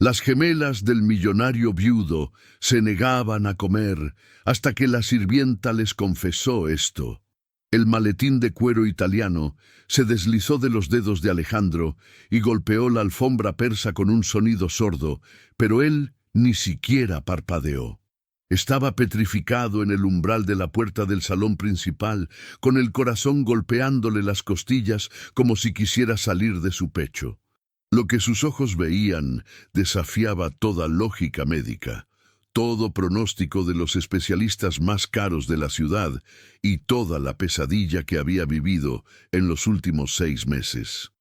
Las gemelas del millonario viudo se negaban a comer hasta que la sirvienta les confesó esto. El maletín de cuero italiano se deslizó de los dedos de Alejandro y golpeó la alfombra persa con un sonido sordo, pero él ni siquiera parpadeó. Estaba petrificado en el umbral de la puerta del salón principal, con el corazón golpeándole las costillas como si quisiera salir de su pecho. Lo que sus ojos veían desafiaba toda lógica médica, todo pronóstico de los especialistas más caros de la ciudad y toda la pesadilla que había vivido en los últimos 6 meses.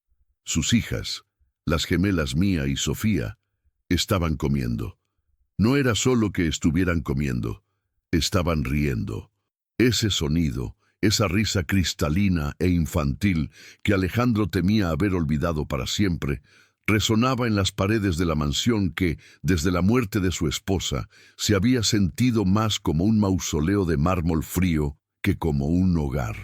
Sus hijas, las gemelas Mía y Sofía, estaban comiendo. No era solo que estuvieran comiendo, estaban riendo. Ese sonido, esa risa cristalina e infantil que Alejandro temía haber olvidado para siempre, resonaba en las paredes de la mansión que, desde la muerte de su esposa, se había sentido más como un mausoleo de mármol frío que como un hogar.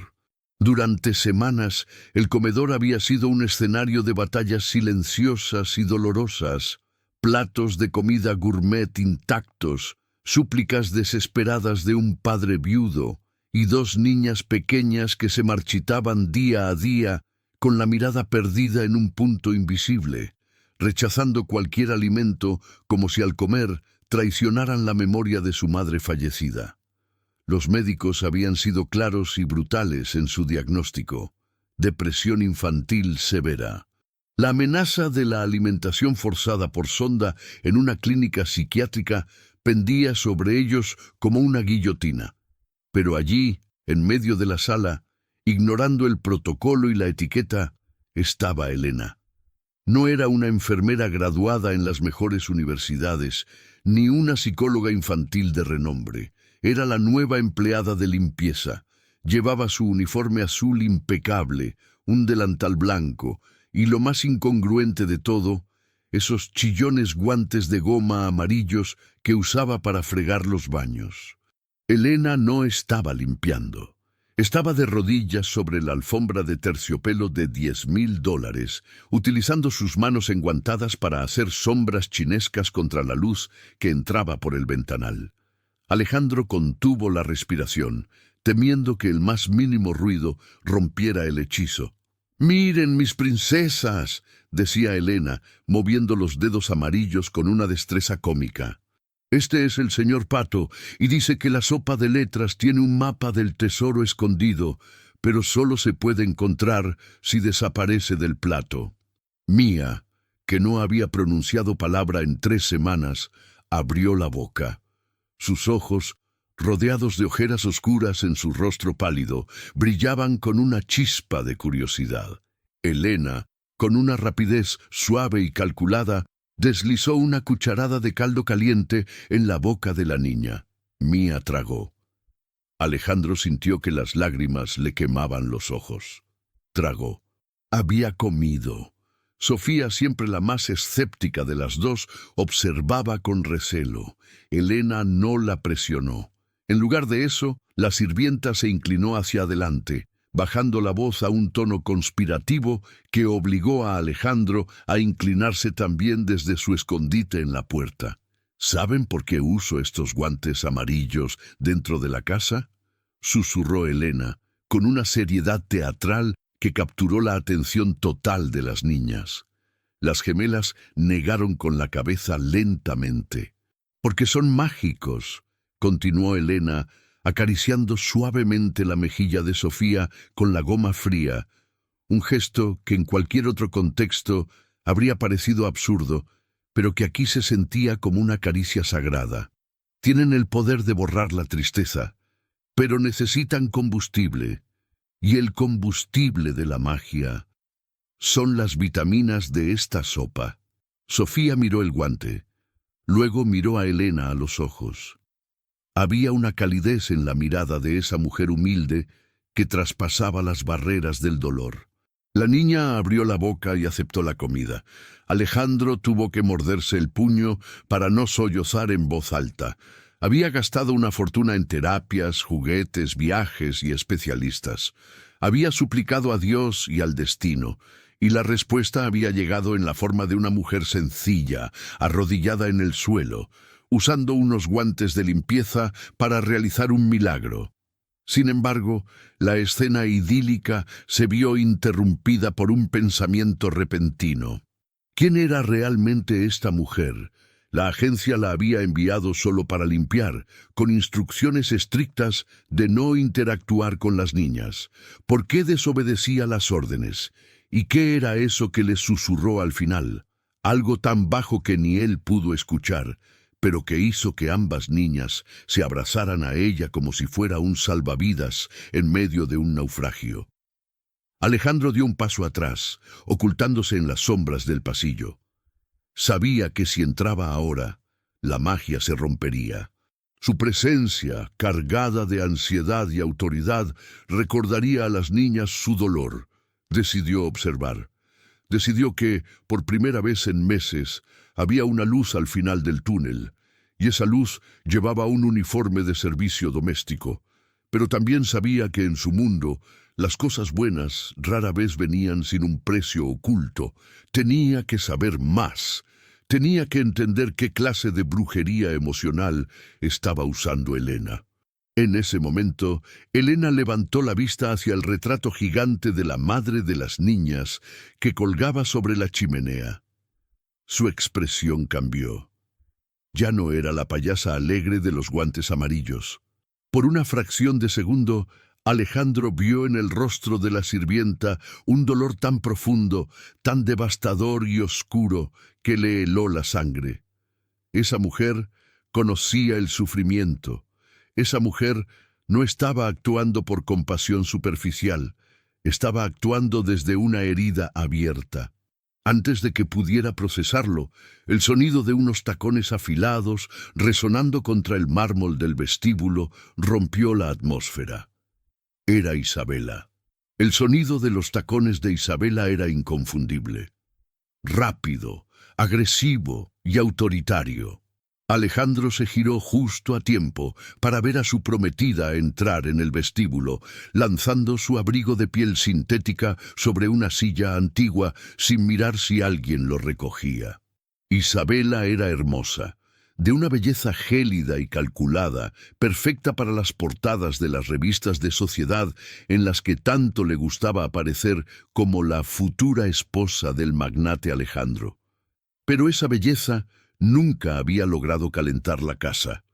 Durante semanas, el comedor había sido un escenario de batallas silenciosas y dolorosas, platos de comida gourmet intactos, súplicas desesperadas de un padre viudo y 2 niñas pequeñas que se marchitaban día a día con la mirada perdida en un punto invisible, rechazando cualquier alimento como si al comer traicionaran la memoria de su madre fallecida. Los médicos habían sido claros y brutales en su diagnóstico: depresión infantil severa. La amenaza de la alimentación forzada por sonda en una clínica psiquiátrica pendía sobre ellos como una guillotina. Pero allí, en medio de la sala, ignorando el protocolo y la etiqueta, estaba Elena. No era una enfermera graduada en las mejores universidades, ni una psicóloga infantil de renombre. Era la nueva empleada de limpieza. Llevaba su uniforme azul impecable, un delantal blanco, y lo más incongruente de todo, esos chillones guantes de goma amarillos que usaba para fregar los baños. Elena no estaba limpiando. Estaba de rodillas sobre la alfombra de terciopelo de $10,000, utilizando sus manos enguantadas para hacer sombras chinescas contra la luz que entraba por el ventanal. Alejandro contuvo la respiración, temiendo que el más mínimo ruido rompiera el hechizo. «¡Miren, mis princesas!», decía Elena, moviendo los dedos amarillos con una destreza cómica. «Este es el señor Pato, y dice que la sopa de letras tiene un mapa del tesoro escondido, pero solo se puede encontrar si desaparece del plato». Mía, que no había pronunciado palabra en 3 semanas, abrió la boca. Sus ojos, rodeados de ojeras oscuras en su rostro pálido, brillaban con una chispa de curiosidad. Elena, con una rapidez suave y calculada, deslizó una cucharada de caldo caliente en la boca de la niña. Mía tragó. Alejandro sintió que las lágrimas le quemaban los ojos. Tragó. Había comido. Sofía, siempre la más escéptica de las dos, observaba con recelo. Elena no la presionó. En lugar de eso, la sirvienta se inclinó hacia adelante, bajando la voz a un tono conspirativo que obligó a Alejandro a inclinarse también desde su escondite en la puerta. «¿Saben por qué uso estos guantes amarillos dentro de la casa?», susurró Elena, con una seriedad teatral que capturó la atención total de las niñas. Las gemelas negaron con la cabeza lentamente. «Porque son mágicos», continuó Elena, acariciando suavemente la mejilla de Sofía con la goma fría, un gesto que en cualquier otro contexto habría parecido absurdo, pero que aquí se sentía como una caricia sagrada. «Tienen el poder de borrar la tristeza, pero necesitan combustible, y el combustible de la magia son las vitaminas de esta sopa». Sofía miró el guante, luego miró a Elena a los ojos. Había una calidez en la mirada de esa mujer humilde que traspasaba las barreras del dolor. La niña abrió la boca y aceptó la comida. Alejandro tuvo que morderse el puño para no sollozar en voz alta. Había gastado una fortuna en terapias, juguetes, viajes y especialistas. Había suplicado a Dios y al destino, y la respuesta había llegado en la forma de una mujer sencilla, arrodillada en el suelo, usando unos guantes de limpieza para realizar un milagro. Sin embargo, la escena idílica se vio interrumpida por un pensamiento repentino. ¿Quién era realmente esta mujer? La agencia la había enviado solo para limpiar, con instrucciones estrictas de no interactuar con las niñas. ¿Por qué desobedecía las órdenes? ¿Y qué era eso que le susurró al final? Algo tan bajo que ni él pudo escuchar, pero que hizo que ambas niñas se abrazaran a ella como si fuera un salvavidas en medio de un naufragio. Alejandro dio un paso atrás, ocultándose en las sombras del pasillo. Sabía que si entraba ahora, la magia se rompería. Su presencia, cargada de ansiedad y autoridad, recordaría a las niñas su dolor. Decidió observar. Decidió que, por primera vez en meses, había una luz al final del túnel, y esa luz llevaba un uniforme de servicio doméstico. Pero también sabía que en su mundo, las cosas buenas rara vez venían sin un precio oculto. Tenía que saber más. Tenía que entender qué clase de brujería emocional estaba usando Elena. En ese momento, Elena levantó la vista hacia el retrato gigante de la madre de las niñas que colgaba sobre la chimenea. Su expresión cambió. Ya no era la payasa alegre de los guantes amarillos. Por una fracción de segundo, Alejandro vio en el rostro de la sirvienta un dolor tan profundo, tan devastador y oscuro, que le heló la sangre. Esa mujer conocía el sufrimiento. Esa mujer no estaba actuando por compasión superficial, estaba actuando desde una herida abierta. Antes de que pudiera procesarlo, el sonido de unos tacones afilados, resonando contra el mármol del vestíbulo, rompió la atmósfera. Era Isabela. El sonido de los tacones de Isabela era inconfundible. Rápido, agresivo y autoritario. Alejandro se giró justo a tiempo para ver a su prometida entrar en el vestíbulo, lanzando su abrigo de piel sintética sobre una silla antigua sin mirar si alguien lo recogía. Isabela era hermosa, de una belleza gélida y calculada, perfecta para las portadas de las revistas de sociedad en las que tanto le gustaba aparecer como la futura esposa del magnate Alejandro. Pero esa belleza nunca había logrado calentar la casa.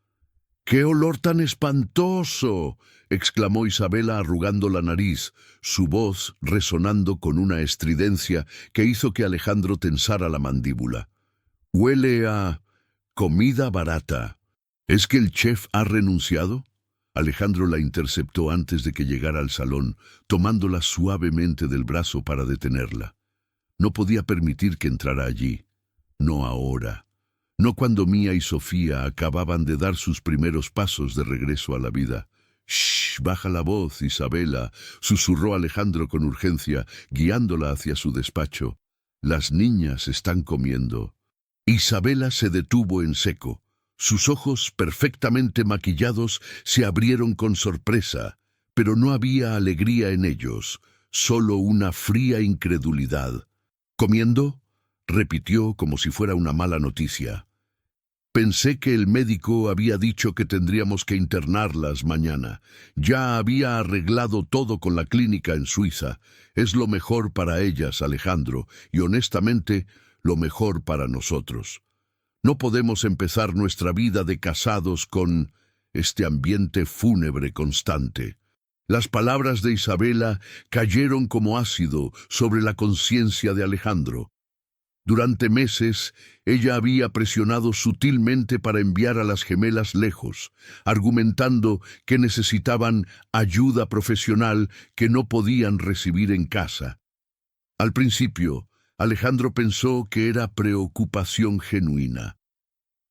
¡Qué olor tan espantoso!, exclamó Isabela arrugando la nariz, su voz resonando con una estridencia que hizo que Alejandro tensara la mandíbula. «Huele a comida barata. ¿Es que el chef ha renunciado?» Alejandro la interceptó antes de que llegara al salón, tomándola suavemente del brazo para detenerla. No podía permitir que entrara allí. No ahora. No cuando Mía y Sofía acababan de dar sus primeros pasos de regreso a la vida. «Shh, baja la voz, Isabela», susurró Alejandro con urgencia, guiándola hacia su despacho. «Las niñas están comiendo». Isabela se detuvo en seco. Sus ojos, perfectamente maquillados, se abrieron con sorpresa, pero no había alegría en ellos, solo una fría incredulidad. «¿Comiendo?», repitió como si fuera una mala noticia. «Pensé que el médico había dicho que tendríamos que internarlas mañana. Ya había arreglado todo con la clínica en Suiza. Es lo mejor para ellas, Alejandro, y honestamente, lo mejor para nosotros. No podemos empezar nuestra vida de casados con este ambiente fúnebre constante». Las palabras de Isabela cayeron como ácido sobre la conciencia de Alejandro. Durante meses, ella había presionado sutilmente para enviar a las gemelas lejos, argumentando que necesitaban ayuda profesional que no podían recibir en casa. Al principio, Alejandro pensó que era preocupación genuina.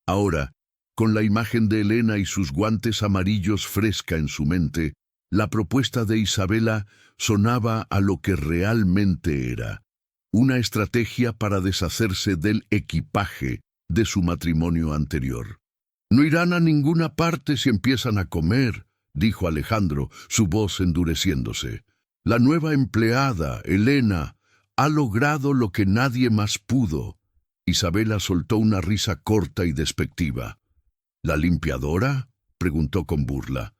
Ahora, con la imagen de Elena y sus guantes amarillos fresca en su mente, la propuesta de Isabela sonaba a lo que realmente era: una estrategia para deshacerse del equipaje de su matrimonio anterior. «No irán a ninguna parte si empiezan a comer», dijo Alejandro, su voz endureciéndose. «La nueva empleada, Elena, Ha logrado lo que nadie más pudo. Isabela soltó una risa corta y despectiva. ¿La limpiadora?, preguntó con burla.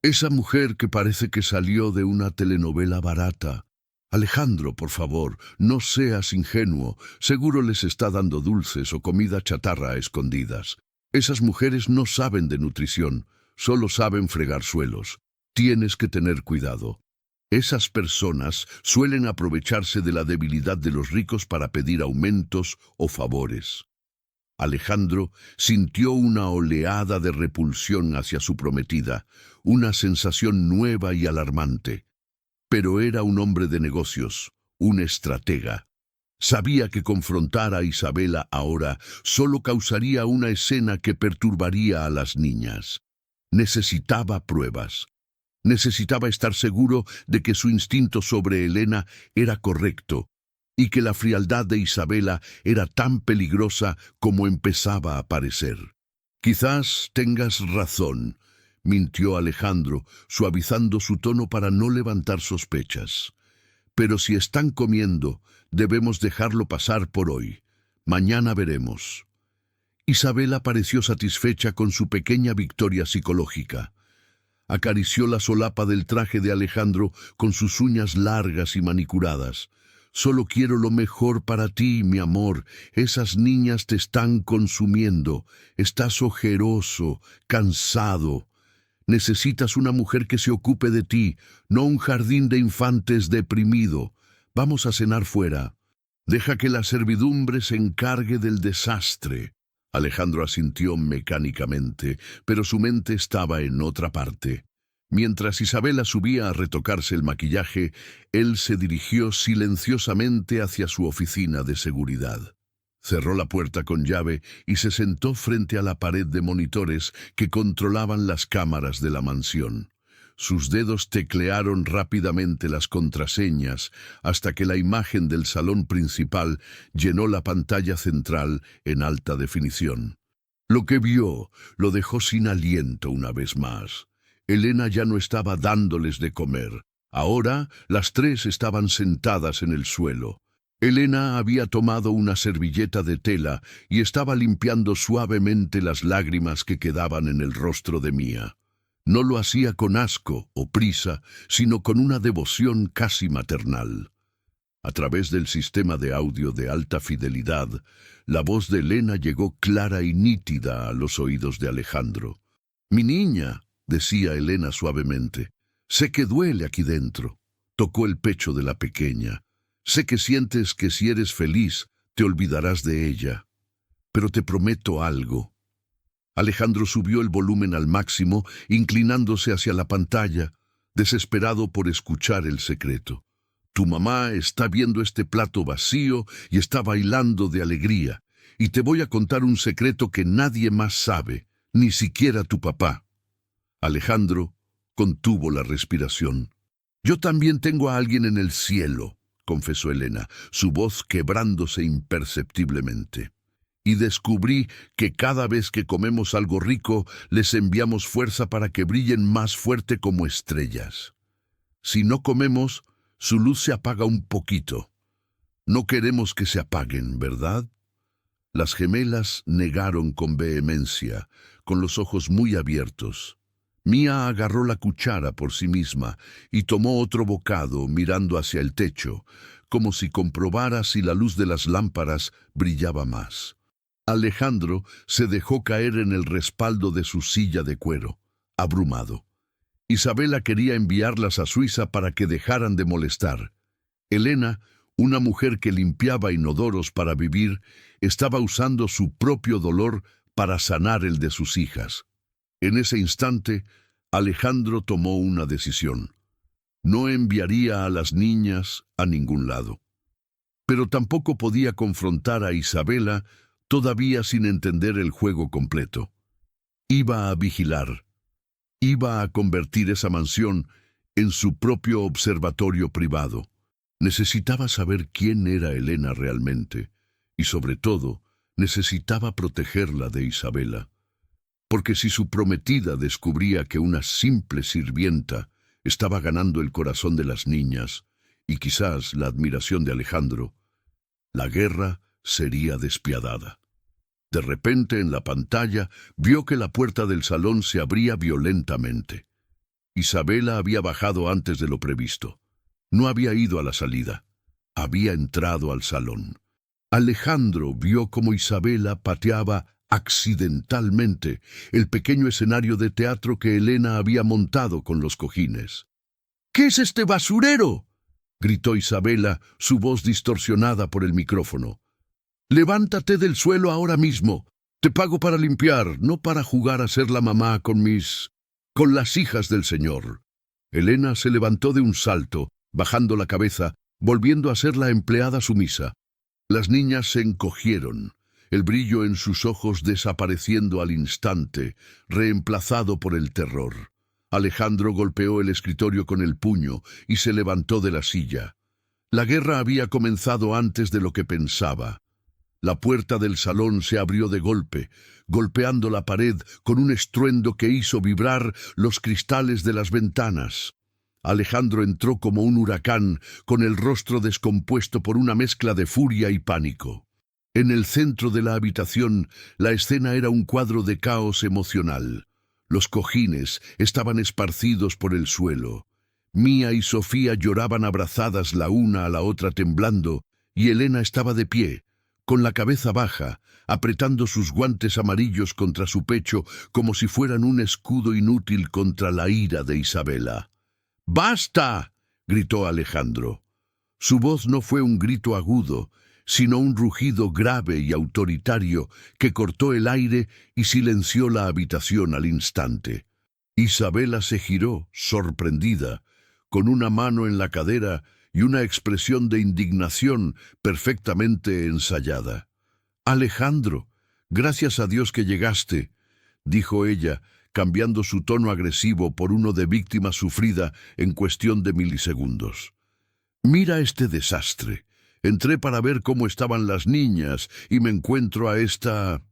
Esa mujer que parece que salió de una telenovela barata. Alejandro, por favor, no seas ingenuo. Seguro les está dando dulces o comida chatarra a escondidas. Esas mujeres no saben de nutrición, solo saben fregar suelos. Tienes que tener cuidado. Esas personas suelen aprovecharse de la debilidad de los ricos para pedir aumentos o favores. Alejandro sintió una oleada de repulsión hacia su prometida, una sensación nueva y alarmante. Pero era un hombre de negocios, un estratega. Sabía que confrontar a Isabela ahora solo causaría una escena que perturbaría a las niñas. Necesitaba pruebas. Necesitaba estar seguro de que su instinto sobre Elena era correcto y que la frialdad de Isabela era tan peligrosa como empezaba a parecer. Quizás tengas razón, mintió Alejandro, suavizando su tono para no levantar sospechas. Pero si están comiendo, debemos dejarlo pasar por hoy. Mañana veremos. Isabela pareció satisfecha con su pequeña victoria psicológica. Acarició la solapa del traje de Alejandro con sus uñas largas y manicuradas. Solo quiero lo mejor para ti, mi amor. Esas niñas te están consumiendo. Estás ojeroso, cansado. Necesitas una mujer que se ocupe de ti, no un jardín de infantes deprimido. Vamos a cenar fuera. Deja que la servidumbre se encargue del desastre. Alejandro asintió mecánicamente, pero su mente estaba en otra parte. Mientras Isabela subía a retocarse el maquillaje, él se dirigió silenciosamente hacia su oficina de seguridad. Cerró la puerta con llave y se sentó frente a la pared de monitores que controlaban las cámaras de la mansión. Sus dedos teclearon rápidamente las contraseñas hasta que la imagen del salón principal llenó la pantalla central en alta definición. Lo que vio lo dejó sin aliento una vez más. Elena ya no estaba dándoles de comer. Ahora las tres estaban sentadas en el suelo. Elena había tomado una servilleta de tela y estaba limpiando suavemente las lágrimas que quedaban en el rostro de Mía. No lo hacía con asco o prisa, sino con una devoción casi maternal. A través del sistema de audio de alta fidelidad, la voz de Elena llegó clara y nítida a los oídos de Alejandro. «Mi niña», decía Elena suavemente, «sé que duele aquí dentro». Tocó el pecho de la pequeña. «Sé que sientes que si eres feliz, te olvidarás de ella. Pero te prometo algo». Alejandro subió el volumen al máximo, inclinándose hacia la pantalla, desesperado por escuchar el secreto. «Tu mamá está viendo este plato vacío y está bailando de alegría, y te voy a contar un secreto que nadie más sabe, ni siquiera tu papá». Alejandro contuvo la respiración. «Yo también tengo a alguien en el cielo», confesó Elena, su voz quebrándose imperceptiblemente. «Y descubrí que cada vez que comemos algo rico, les enviamos fuerza para que brillen más fuerte como estrellas. Si no comemos, su luz se apaga un poquito. No queremos que se apaguen, ¿verdad?» Las gemelas negaron con vehemencia, con los ojos muy abiertos. Mía agarró la cuchara por sí misma y tomó otro bocado mirando hacia el techo, como si comprobara si la luz de las lámparas brillaba más. Alejandro se dejó caer en el respaldo de su silla de cuero, abrumado. Isabela quería enviarlas a Suiza para que dejaran de molestar. Elena, una mujer que limpiaba inodoros para vivir, estaba usando su propio dolor para sanar el de sus hijas. En ese instante, Alejandro tomó una decisión. No enviaría a las niñas a ningún lado. Pero tampoco podía confrontar a Isabela todavía sin entender el juego completo. Iba a vigilar. Iba a convertir esa mansión en su propio observatorio privado. Necesitaba saber quién era Elena realmente, y sobre todo, necesitaba protegerla de Isabela. Porque si su prometida descubría que una simple sirvienta estaba ganando el corazón de las niñas, y quizás la admiración de Alejandro, la guerra sería despiadada. De repente, en la pantalla, vio que la puerta del salón se abría violentamente. Isabela había bajado antes de lo previsto. No había ido a la salida. Había entrado al salón. Alejandro vio cómo Isabela pateaba accidentalmente el pequeño escenario de teatro que Elena había montado con los cojines. «¿Qué es este basurero?», gritó Isabela, su voz distorsionada por el micrófono. «Levántate del suelo ahora mismo. Te pago para limpiar, no para jugar a ser la mamá con las hijas del señor». Elena se levantó de un salto, bajando la cabeza, volviendo a ser la empleada sumisa. Las niñas se encogieron, el brillo en sus ojos desapareciendo al instante, reemplazado por el terror. Alejandro golpeó el escritorio con el puño y se levantó de la silla. La guerra había comenzado antes de lo que pensaba. La puerta del salón se abrió de golpe, golpeando la pared con un estruendo que hizo vibrar los cristales de las ventanas. Alejandro entró como un huracán, con el rostro descompuesto por una mezcla de furia y pánico. En el centro de la habitación, la escena era un cuadro de caos emocional. Los cojines estaban esparcidos por el suelo. Mía y Sofía lloraban abrazadas la una a la otra temblando, y Elena estaba de pie, con la cabeza baja, apretando sus guantes amarillos contra su pecho como si fueran un escudo inútil contra la ira de Isabela. «¡Basta!», gritó Alejandro. Su voz no fue un grito agudo, sino un rugido grave y autoritario que cortó el aire y silenció la habitación al instante. Isabela se giró, sorprendida, con una mano en la cadera y una expresión de indignación perfectamente ensayada. «Alejandro, gracias a Dios que llegaste», dijo ella, cambiando su tono agresivo por uno de víctima sufrida en cuestión de milisegundos. «Mira este desastre. Entré para ver cómo estaban las niñas y me encuentro a esta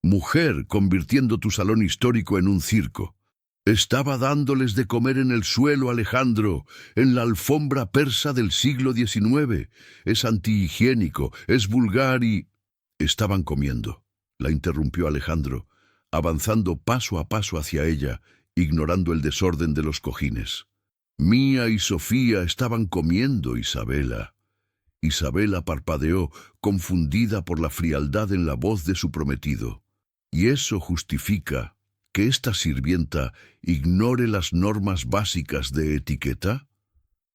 mujer convirtiendo tu salón histórico en un circo. Estaba dándoles de comer en el suelo, Alejandro, en la alfombra persa del siglo XIX. Es antihigiénico, es vulgar y...» «Estaban comiendo», la interrumpió Alejandro, avanzando paso a paso hacia ella, ignorando el desorden de los cojines. «Mía y Sofía estaban comiendo, Isabela». Isabela parpadeó, confundida por la frialdad en la voz de su prometido. «¿Y eso justifica que esta sirvienta ignore las normas básicas de etiqueta?»,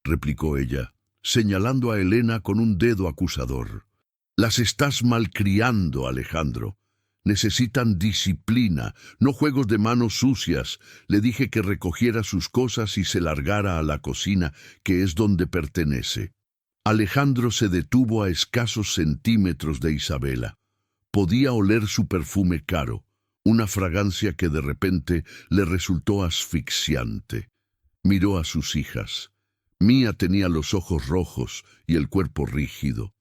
replicó ella, señalando a Elena con un dedo acusador. «Las estás malcriando, Alejandro. Necesitan disciplina, no juegos de manos sucias. Le dije que recogiera sus cosas y se largara a la cocina, que es donde pertenece». Alejandro se detuvo a escasos centímetros de Isabela. Podía oler su perfume caro, una fragancia que de repente le resultó asfixiante. Miró a sus hijas. Mía tenía los ojos rojos y el cuerpo rígido.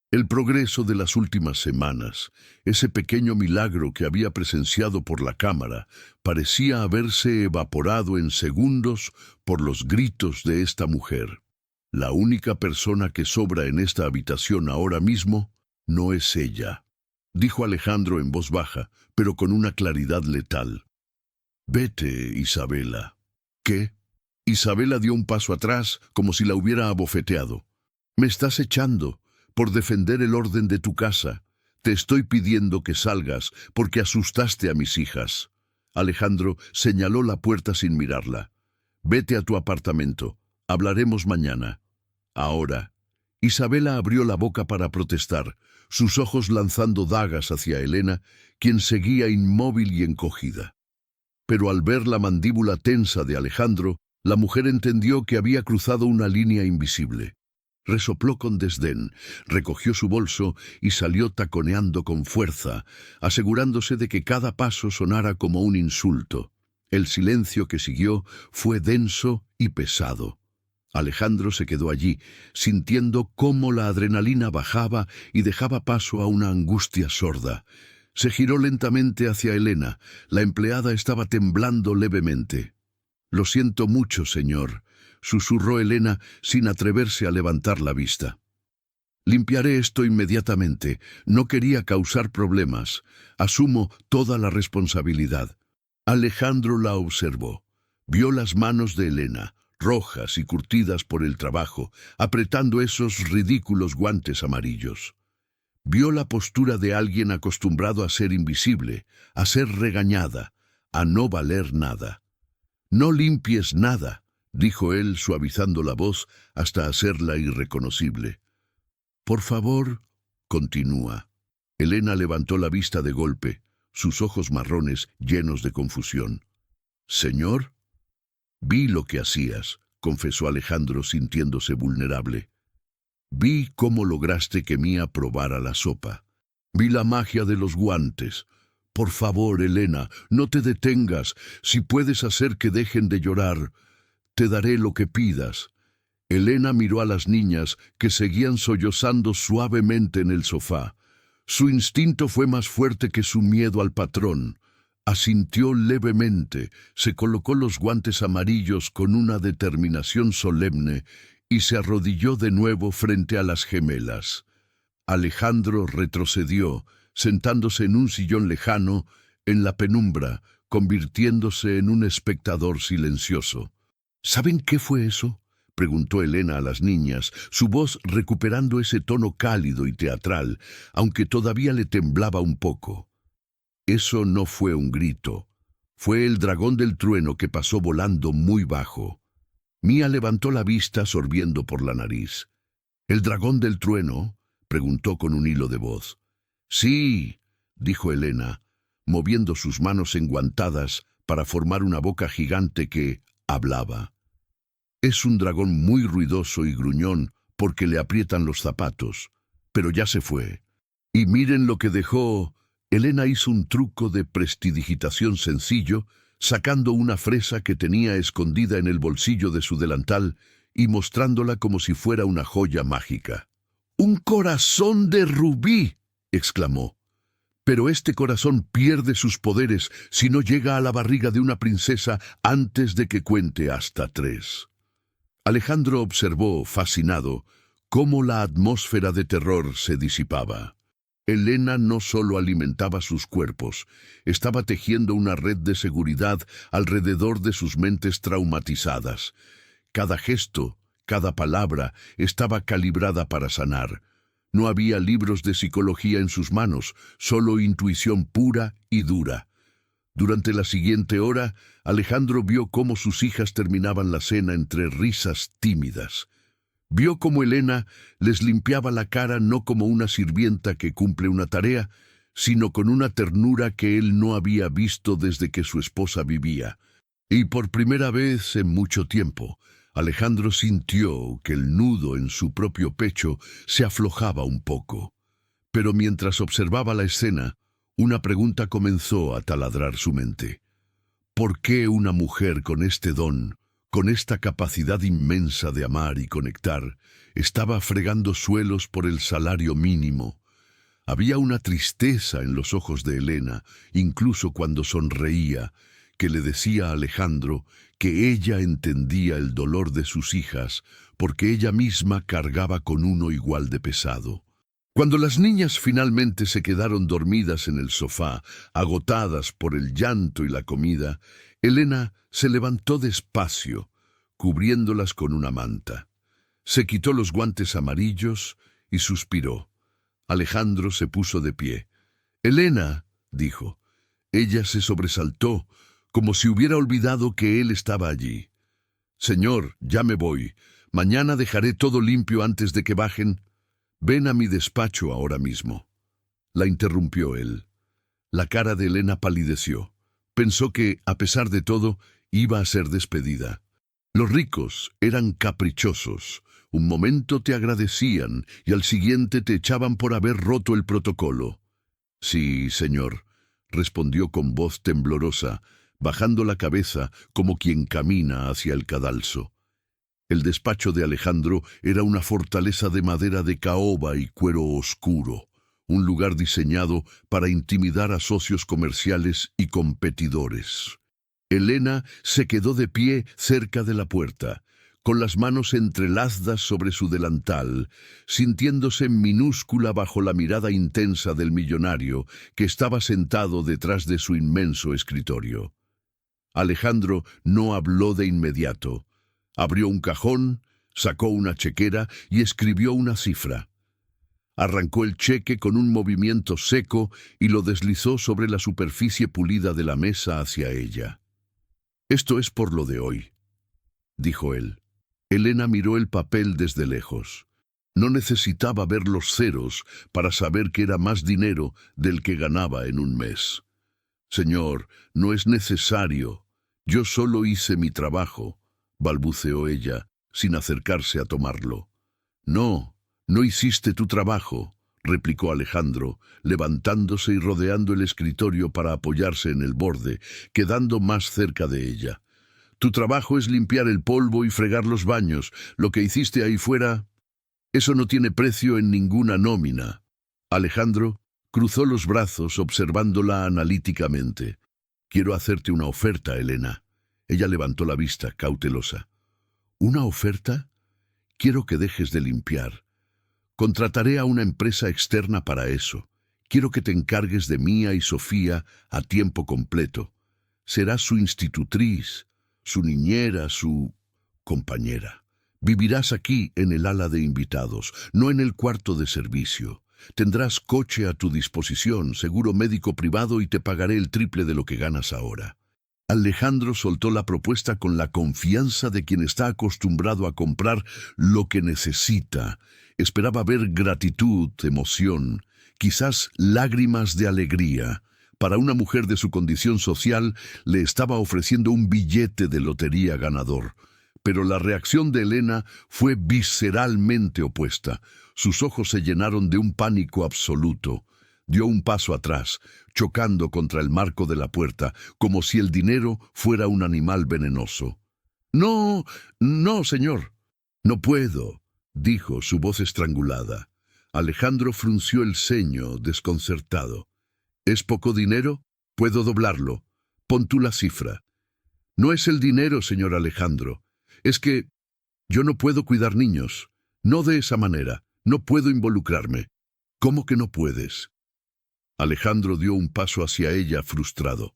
El progreso de las últimas semanas, ese pequeño milagro que había presenciado por la cámara, parecía haberse evaporado en segundos por los gritos de esta mujer. La única persona que sobra en esta habitación ahora mismo no es ella, dijo Alejandro en voz baja, pero con una claridad letal. «Vete, Isabela». «¿Qué?». Isabela dio un paso atrás como si la hubiera abofeteado. «Me estás echando por defender el orden de tu casa. Te estoy pidiendo que salgas porque asustaste a mis hijas». Alejandro señaló la puerta sin mirarla. «Vete a tu apartamento. Hablaremos mañana». Ahora, Isabela abrió la boca para protestar, sus ojos lanzando dagas hacia Elena, quien seguía inmóvil y encogida. Pero al ver la mandíbula tensa de Alejandro, la mujer entendió que había cruzado una línea invisible. Resopló con desdén, recogió su bolso y salió taconeando con fuerza, asegurándose de que cada paso sonara como un insulto. El silencio que siguió fue denso y pesado. Alejandro se quedó allí, sintiendo cómo la adrenalina bajaba y dejaba paso a una angustia sorda. Se giró lentamente hacia Elena. La empleada estaba temblando levemente. «Lo siento mucho, señor. susurró Elena sin atreverse a levantar la vista. Limpiaré esto inmediatamente. No quería causar problemas. Asumo toda la responsabilidad. Alejandro la observó. Vio las manos de Elena, rojas y curtidas por el trabajo, apretando esos ridículos guantes amarillos. Vio la postura de alguien acostumbrado a ser invisible, a ser regañada, a no valer nada. «No limpies nada», dijo él suavizando la voz hasta hacerla irreconocible. «Por favor», continúa. Elena levantó la vista de golpe, sus ojos marrones llenos de confusión. «¿Señor?» «Vi lo que hacías», confesó Alejandro sintiéndose vulnerable. «Vi cómo lograste que Mía probara la sopa. Vi la magia de los guantes. Por favor, Elena, no te detengas. Si puedes hacer que dejen de llorar, te daré lo que pidas». Elena miró a las niñas que seguían sollozando suavemente en el sofá. Su instinto fue más fuerte que su miedo al patrón. Asintió levemente, se colocó los guantes amarillos con una determinación solemne y se arrodilló de nuevo frente a las gemelas. Alejandro retrocedió, sentándose en un sillón lejano, en la penumbra, convirtiéndose en un espectador silencioso. ¿Saben qué fue eso?, preguntó Elena a las niñas, su voz recuperando ese tono cálido y teatral, aunque todavía le temblaba un poco. Eso no fue un grito. Fue el dragón del trueno que pasó volando muy bajo. Mía levantó la vista sorbiendo por la nariz. «¿El dragón del trueno?», preguntó con un hilo de voz. «Sí», dijo Elena, moviendo sus manos enguantadas para formar una boca gigante que hablaba. «Es un dragón muy ruidoso y gruñón porque le aprietan los zapatos, pero ya se fue. Y miren lo que dejó». Elena hizo un truco de prestidigitación sencillo, sacando una fresa que tenía escondida en el bolsillo de su delantal y mostrándola como si fuera una joya mágica. «¡Un corazón de rubí!», exclamó. «Pero este corazón pierde sus poderes si no llega a la barriga de una princesa antes de que cuente hasta 3». Alejandro observó, fascinado, cómo la atmósfera de terror se disipaba. Elena no solo alimentaba sus cuerpos, estaba tejiendo una red de seguridad alrededor de sus mentes traumatizadas. Cada gesto, cada palabra estaba calibrada para sanar. No había libros de psicología en sus manos, solo intuición pura y dura. Durante la siguiente hora, Alejandro vio cómo sus hijas terminaban la cena entre risas tímidas. Vio cómo Elena les limpiaba la cara no como una sirvienta que cumple una tarea, sino con una ternura que él no había visto desde que su esposa vivía. Y por primera vez en mucho tiempo, Alejandro sintió que el nudo en su propio pecho se aflojaba un poco. Pero mientras observaba la escena, una pregunta comenzó a taladrar su mente. ¿Por qué una mujer con este don, con esta capacidad inmensa de amar y conectar, estaba fregando suelos por el salario mínimo? Había una tristeza en los ojos de Elena, incluso cuando sonreía, que le decía a Alejandro que ella entendía el dolor de sus hijas porque ella misma cargaba con uno igual de pesado. Cuando las niñas finalmente se quedaron dormidas en el sofá, agotadas por el llanto y la comida, Elena se levantó despacio, cubriéndolas con una manta. Se quitó los guantes amarillos y suspiró. Alejandro se puso de pie. «Elena», dijo. Ella se sobresaltó, como si hubiera olvidado que él estaba allí. «Señor, ya me voy. Mañana dejaré todo limpio antes de que bajen. Ven a mi despacho ahora mismo». La interrumpió él. La cara de Elena palideció. Pensó que, a pesar de todo, iba a ser despedida. Los ricos eran caprichosos. Un momento te agradecían y al siguiente te echaban por haber roto el protocolo. «Sí, señor», respondió con voz temblorosa, bajando la cabeza como quien camina hacia el cadalso. El despacho de Alejandro era una fortaleza de madera de caoba y cuero oscuro, un lugar diseñado para intimidar a socios comerciales y competidores. Elena se quedó de pie cerca de la puerta. con las manos entrelazadas sobre su delantal, sintiéndose minúscula bajo la mirada intensa del millonario que estaba sentado detrás de su inmenso escritorio. Alejandro no habló de inmediato. Abrió un cajón, sacó una chequera y escribió una cifra. Arrancó el cheque con un movimiento seco y lo deslizó sobre la superficie pulida de la mesa hacia ella. «Esto es por lo de hoy», dijo él. Elena miró el papel desde lejos. No necesitaba ver los ceros para saber que era más dinero del que ganaba en un mes. «Señor, no es necesario. Yo solo hice mi trabajo», balbuceó ella, sin acercarse a tomarlo. «No, no hiciste tu trabajo», replicó Alejandro, levantándose y rodeando el escritorio para apoyarse en el borde, quedando más cerca de ella. «Tu trabajo es limpiar el polvo y fregar los baños. Lo que hiciste ahí fuera, eso no tiene precio en ninguna nómina». Alejandro cruzó los brazos observándola analíticamente. «Quiero hacerte una oferta, Elena». Ella levantó la vista, cautelosa. «¿Una oferta? Quiero que dejes de limpiar. Contrataré a una empresa externa para eso. Quiero que te encargues de Mía y Sofía a tiempo completo. Serás su institutriz, su niñera, su compañera. Vivirás aquí en el ala de invitados, no en el cuarto de servicio. Tendrás coche a tu disposición, seguro médico privado y te pagaré el triple de lo que ganas ahora». Alejandro soltó la propuesta con la confianza de quien está acostumbrado a comprar lo que necesita. Esperaba ver gratitud, emoción, quizás lágrimas de alegría. Para una mujer de su condición social, le estaba ofreciendo un billete de lotería ganador. Pero la reacción de Elena fue visceralmente opuesta. Sus ojos se llenaron de un pánico absoluto. Dio un paso atrás, chocando contra el marco de la puerta, como si el dinero fuera un animal venenoso. «No, no, señor». «No puedo», dijo, su voz estrangulada. Alejandro frunció el ceño, desconcertado. «¿Es poco dinero? Puedo doblarlo. Pon tú la cifra». «No es el dinero, señor Alejandro. Es que yo no puedo cuidar niños. No de esa manera. No puedo involucrarme». «¿Cómo que no puedes?» Alejandro dio un paso hacia ella, frustrado.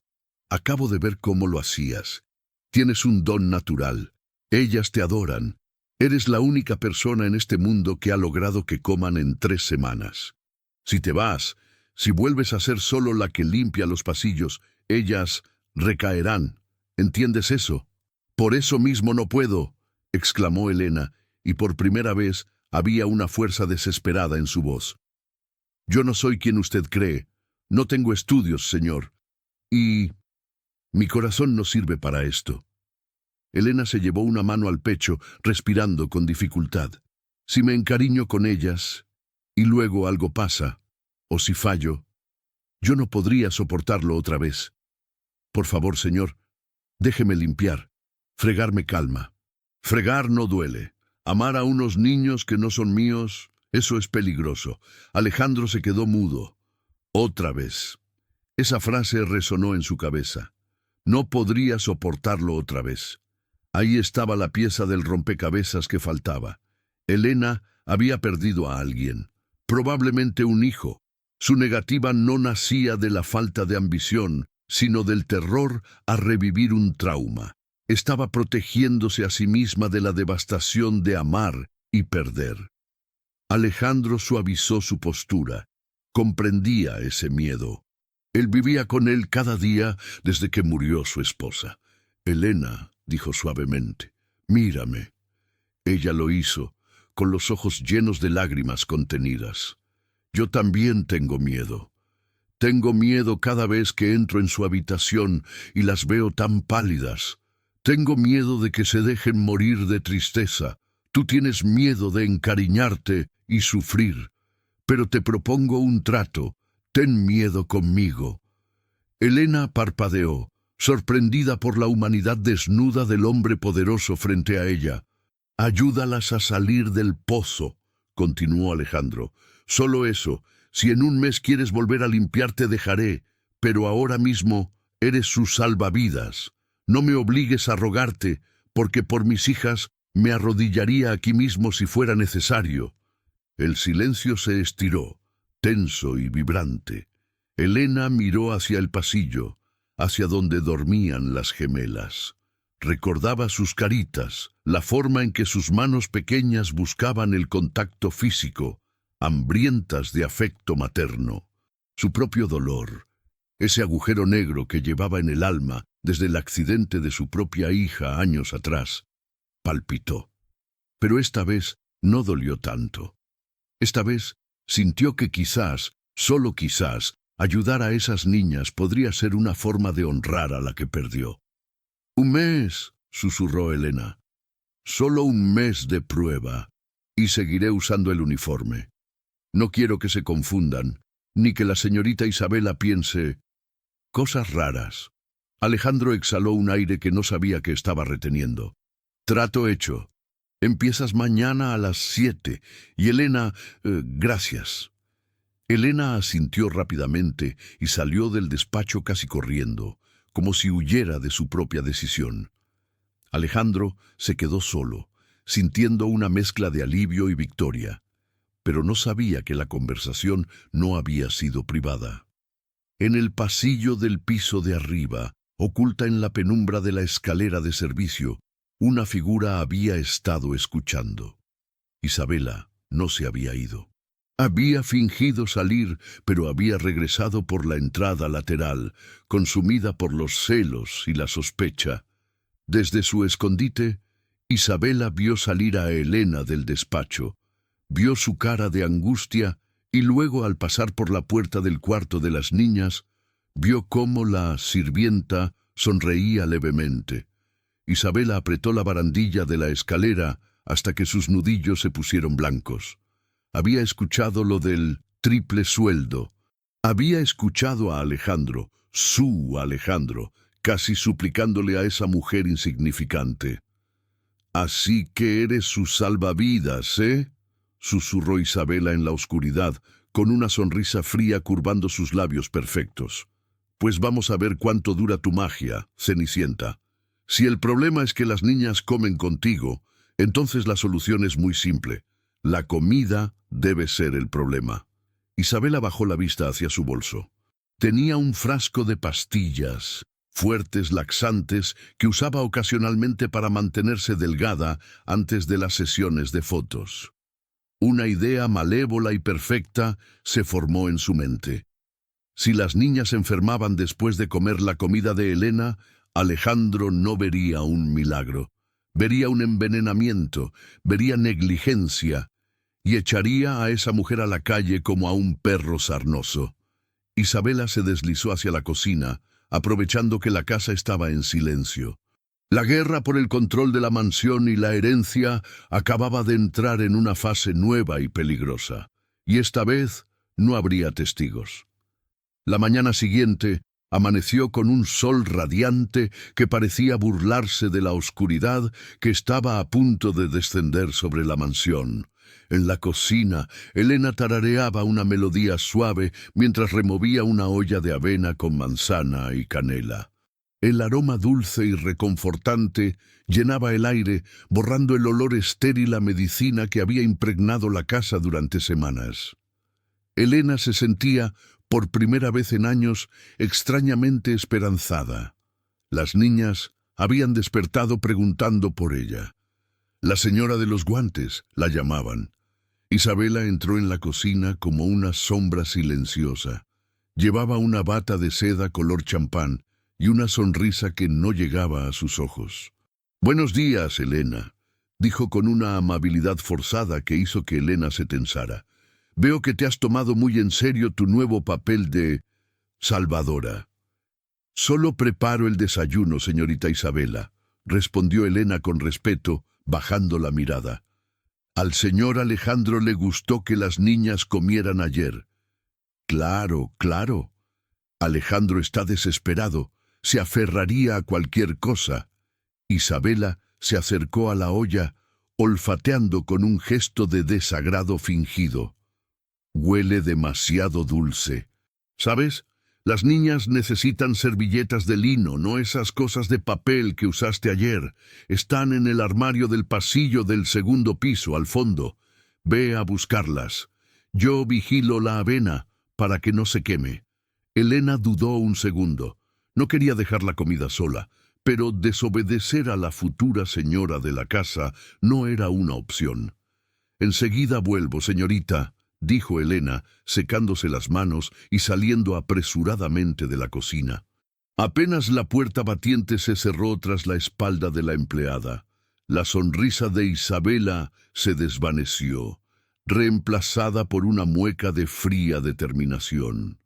«Acabo de ver cómo lo hacías. Tienes un don natural. Ellas te adoran. Eres la única persona en este mundo que ha logrado que coman en 3 semanas. Si te vas, si vuelves a ser solo la que limpia los pasillos, ellas recaerán. ¿Entiendes eso?» «Por eso mismo no puedo», exclamó Elena, y por primera vez había una fuerza desesperada en su voz. «Yo no soy quien usted cree. No tengo estudios, señor. Y mi corazón no sirve para esto». Elena se llevó una mano al pecho, respirando con dificultad. «Si me encariño con ellas, y luego algo pasa, o si fallo, yo no podría soportarlo otra vez. Por favor, señor, déjeme limpiar. Fregar me calma. Fregar no duele. Amar a unos niños que no son míos, eso es peligroso». Alejandro se quedó mudo. Otra vez. Esa frase resonó en su cabeza. No podría soportarlo otra vez. Ahí estaba la pieza del rompecabezas que faltaba. Elena había perdido a alguien, probablemente un hijo. Su negativa no nacía de la falta de ambición, sino del terror a revivir un trauma. Estaba protegiéndose a sí misma de la devastación de amar y perder. Alejandro suavizó su postura. Comprendía ese miedo. Él vivía con él cada día desde que murió su esposa. «Elena», dijo suavemente, «mírame». Ella lo hizo, con los ojos llenos de lágrimas contenidas. «Yo también tengo miedo. Tengo miedo cada vez que entro en su habitación y las veo tan pálidas. Tengo miedo de que se dejen morir de tristeza. Tú tienes miedo de encariñarte y sufrir. Pero te propongo un trato. Ten miedo conmigo». Elena parpadeó, sorprendida por la humanidad desnuda del hombre poderoso frente a ella. «Ayúdalas a salir del pozo», continuó Alejandro. «Solo eso. Si en un mes quieres volver a limpiar, te dejaré. Pero ahora mismo eres su salvavidas. No me obligues a rogarte, porque por mis hijas Me arrodillaría aquí mismo si fuera necesario. El silencio se estiró, tenso y vibrante. Elena miró hacia el pasillo, hacia donde dormían las gemelas. Recordaba sus caritas, la forma en que sus manos pequeñas buscaban el contacto físico, hambrientas de afecto materno. Su propio dolor, ese agujero negro que llevaba en el alma desde el accidente de su propia hija años atrás, palpitó. Pero esta vez no dolió tanto. Esta vez sintió que quizás, solo quizás, ayudar a esas niñas podría ser una forma de honrar a la que perdió. «Un mes», susurró Elena. «Solo un mes de prueba, y seguiré usando el uniforme. No quiero que se confundan, ni que la señorita Isabela piense cosas raras». Alejandro exhaló un aire que no sabía que estaba reteniendo. «Trato hecho. Empiezas mañana a las 7, y Elena, gracias». Elena asintió rápidamente y salió del despacho casi corriendo, como si huyera de su propia decisión. Alejandro se quedó solo, sintiendo una mezcla de alivio y victoria, pero no sabía que la conversación no había sido privada. En el pasillo del piso de arriba, oculta en la penumbra de la escalera de servicio, una figura había estado escuchando. Isabela no se había ido. Había fingido salir, pero había regresado por la entrada lateral, consumida por los celos y la sospecha. Desde su escondite, Isabela vio salir a Elena del despacho, vio su cara de angustia y luego, al pasar por la puerta del cuarto de las niñas, vio cómo la sirvienta sonreía levemente. Isabela apretó la barandilla de la escalera hasta que sus nudillos se pusieron blancos. Había escuchado lo del triple sueldo. Había escuchado a Alejandro, su Alejandro, casi suplicándole a esa mujer insignificante. «Así que eres su salvavidas, ¿eh?», susurró Isabela en la oscuridad, con una sonrisa fría curvando sus labios perfectos. «Pues vamos a ver cuánto dura tu magia, Cenicienta. Si el problema es que las niñas comen contigo, entonces la solución es muy simple. La comida debe ser el problema». Isabela bajó la vista hacia su bolso. Tenía un frasco de pastillas, fuertes laxantes, que usaba ocasionalmente para mantenerse delgada antes de las sesiones de fotos. Una idea malévola y perfecta se formó en su mente. Si las niñas enfermaban después de comer la comida de Elena, Alejandro no vería un milagro. Vería un envenenamiento, vería negligencia, y echaría a esa mujer a la calle como a un perro sarnoso. Isabela se deslizó hacia la cocina, aprovechando que la casa estaba en silencio. La guerra por el control de la mansión y la herencia acababa de entrar en una fase nueva y peligrosa, y esta vez no habría testigos. La mañana siguiente amaneció con un sol radiante que parecía burlarse de la oscuridad que estaba a punto de descender sobre la mansión. En la cocina, Elena tarareaba una melodía suave mientras removía una olla de avena con manzana y canela. El aroma dulce y reconfortante llenaba el aire, borrando el olor estéril a medicina que había impregnado la casa durante semanas. Elena se sentía, por primera vez en años, extrañamente esperanzada. Las niñas habían despertado preguntando por ella. La señora de los guantes la llamaban. Isabela entró en la cocina como una sombra silenciosa. Llevaba una bata de seda color champán y una sonrisa que no llegaba a sus ojos. «Buenos días, Elena», dijo con una amabilidad forzada que hizo que Elena se tensara. «Veo que te has tomado muy en serio tu nuevo papel de salvadora». «Solo preparo el desayuno, señorita Isabela», respondió Elena con respeto, bajando la mirada. «Al señor Alejandro le gustó que las niñas comieran ayer». «Claro, claro. Alejandro está desesperado. Se aferraría a cualquier cosa». Isabela se acercó a la olla, olfateando con un gesto de desagrado fingido. «Huele demasiado dulce. ¿Sabes? Las niñas necesitan servilletas de lino, no esas cosas de papel que usaste ayer. Están en el armario del pasillo del segundo piso, al fondo. Ve a buscarlas. Yo vigilo la avena para que no se queme. Elena dudó un segundo. No quería dejar la comida sola, pero desobedecer a la futura señora de la casa no era una opción. «Enseguida vuelvo, señorita», dijo Elena, secándose las manos y saliendo apresuradamente de la cocina. Apenas la puerta batiente se cerró tras la espalda de la empleada, la sonrisa de Isabela se desvaneció, reemplazada por una mueca de fría determinación.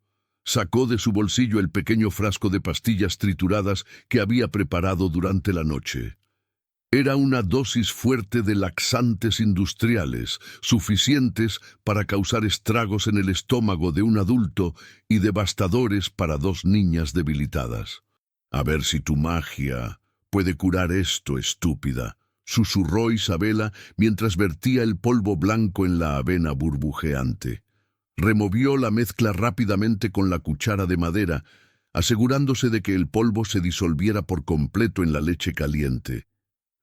Sacó de su bolsillo el pequeño frasco de pastillas trituradas que había preparado durante la noche. Era una dosis fuerte de laxantes industriales, suficientes para causar estragos en el estómago de un adulto y devastadores para dos niñas debilitadas. «A ver si tu magia puede curar esto, estúpida», susurró Isabela mientras vertía el polvo blanco en la avena burbujeante. Removió la mezcla rápidamente con la cuchara de madera, asegurándose de que el polvo se disolviera por completo en la leche caliente.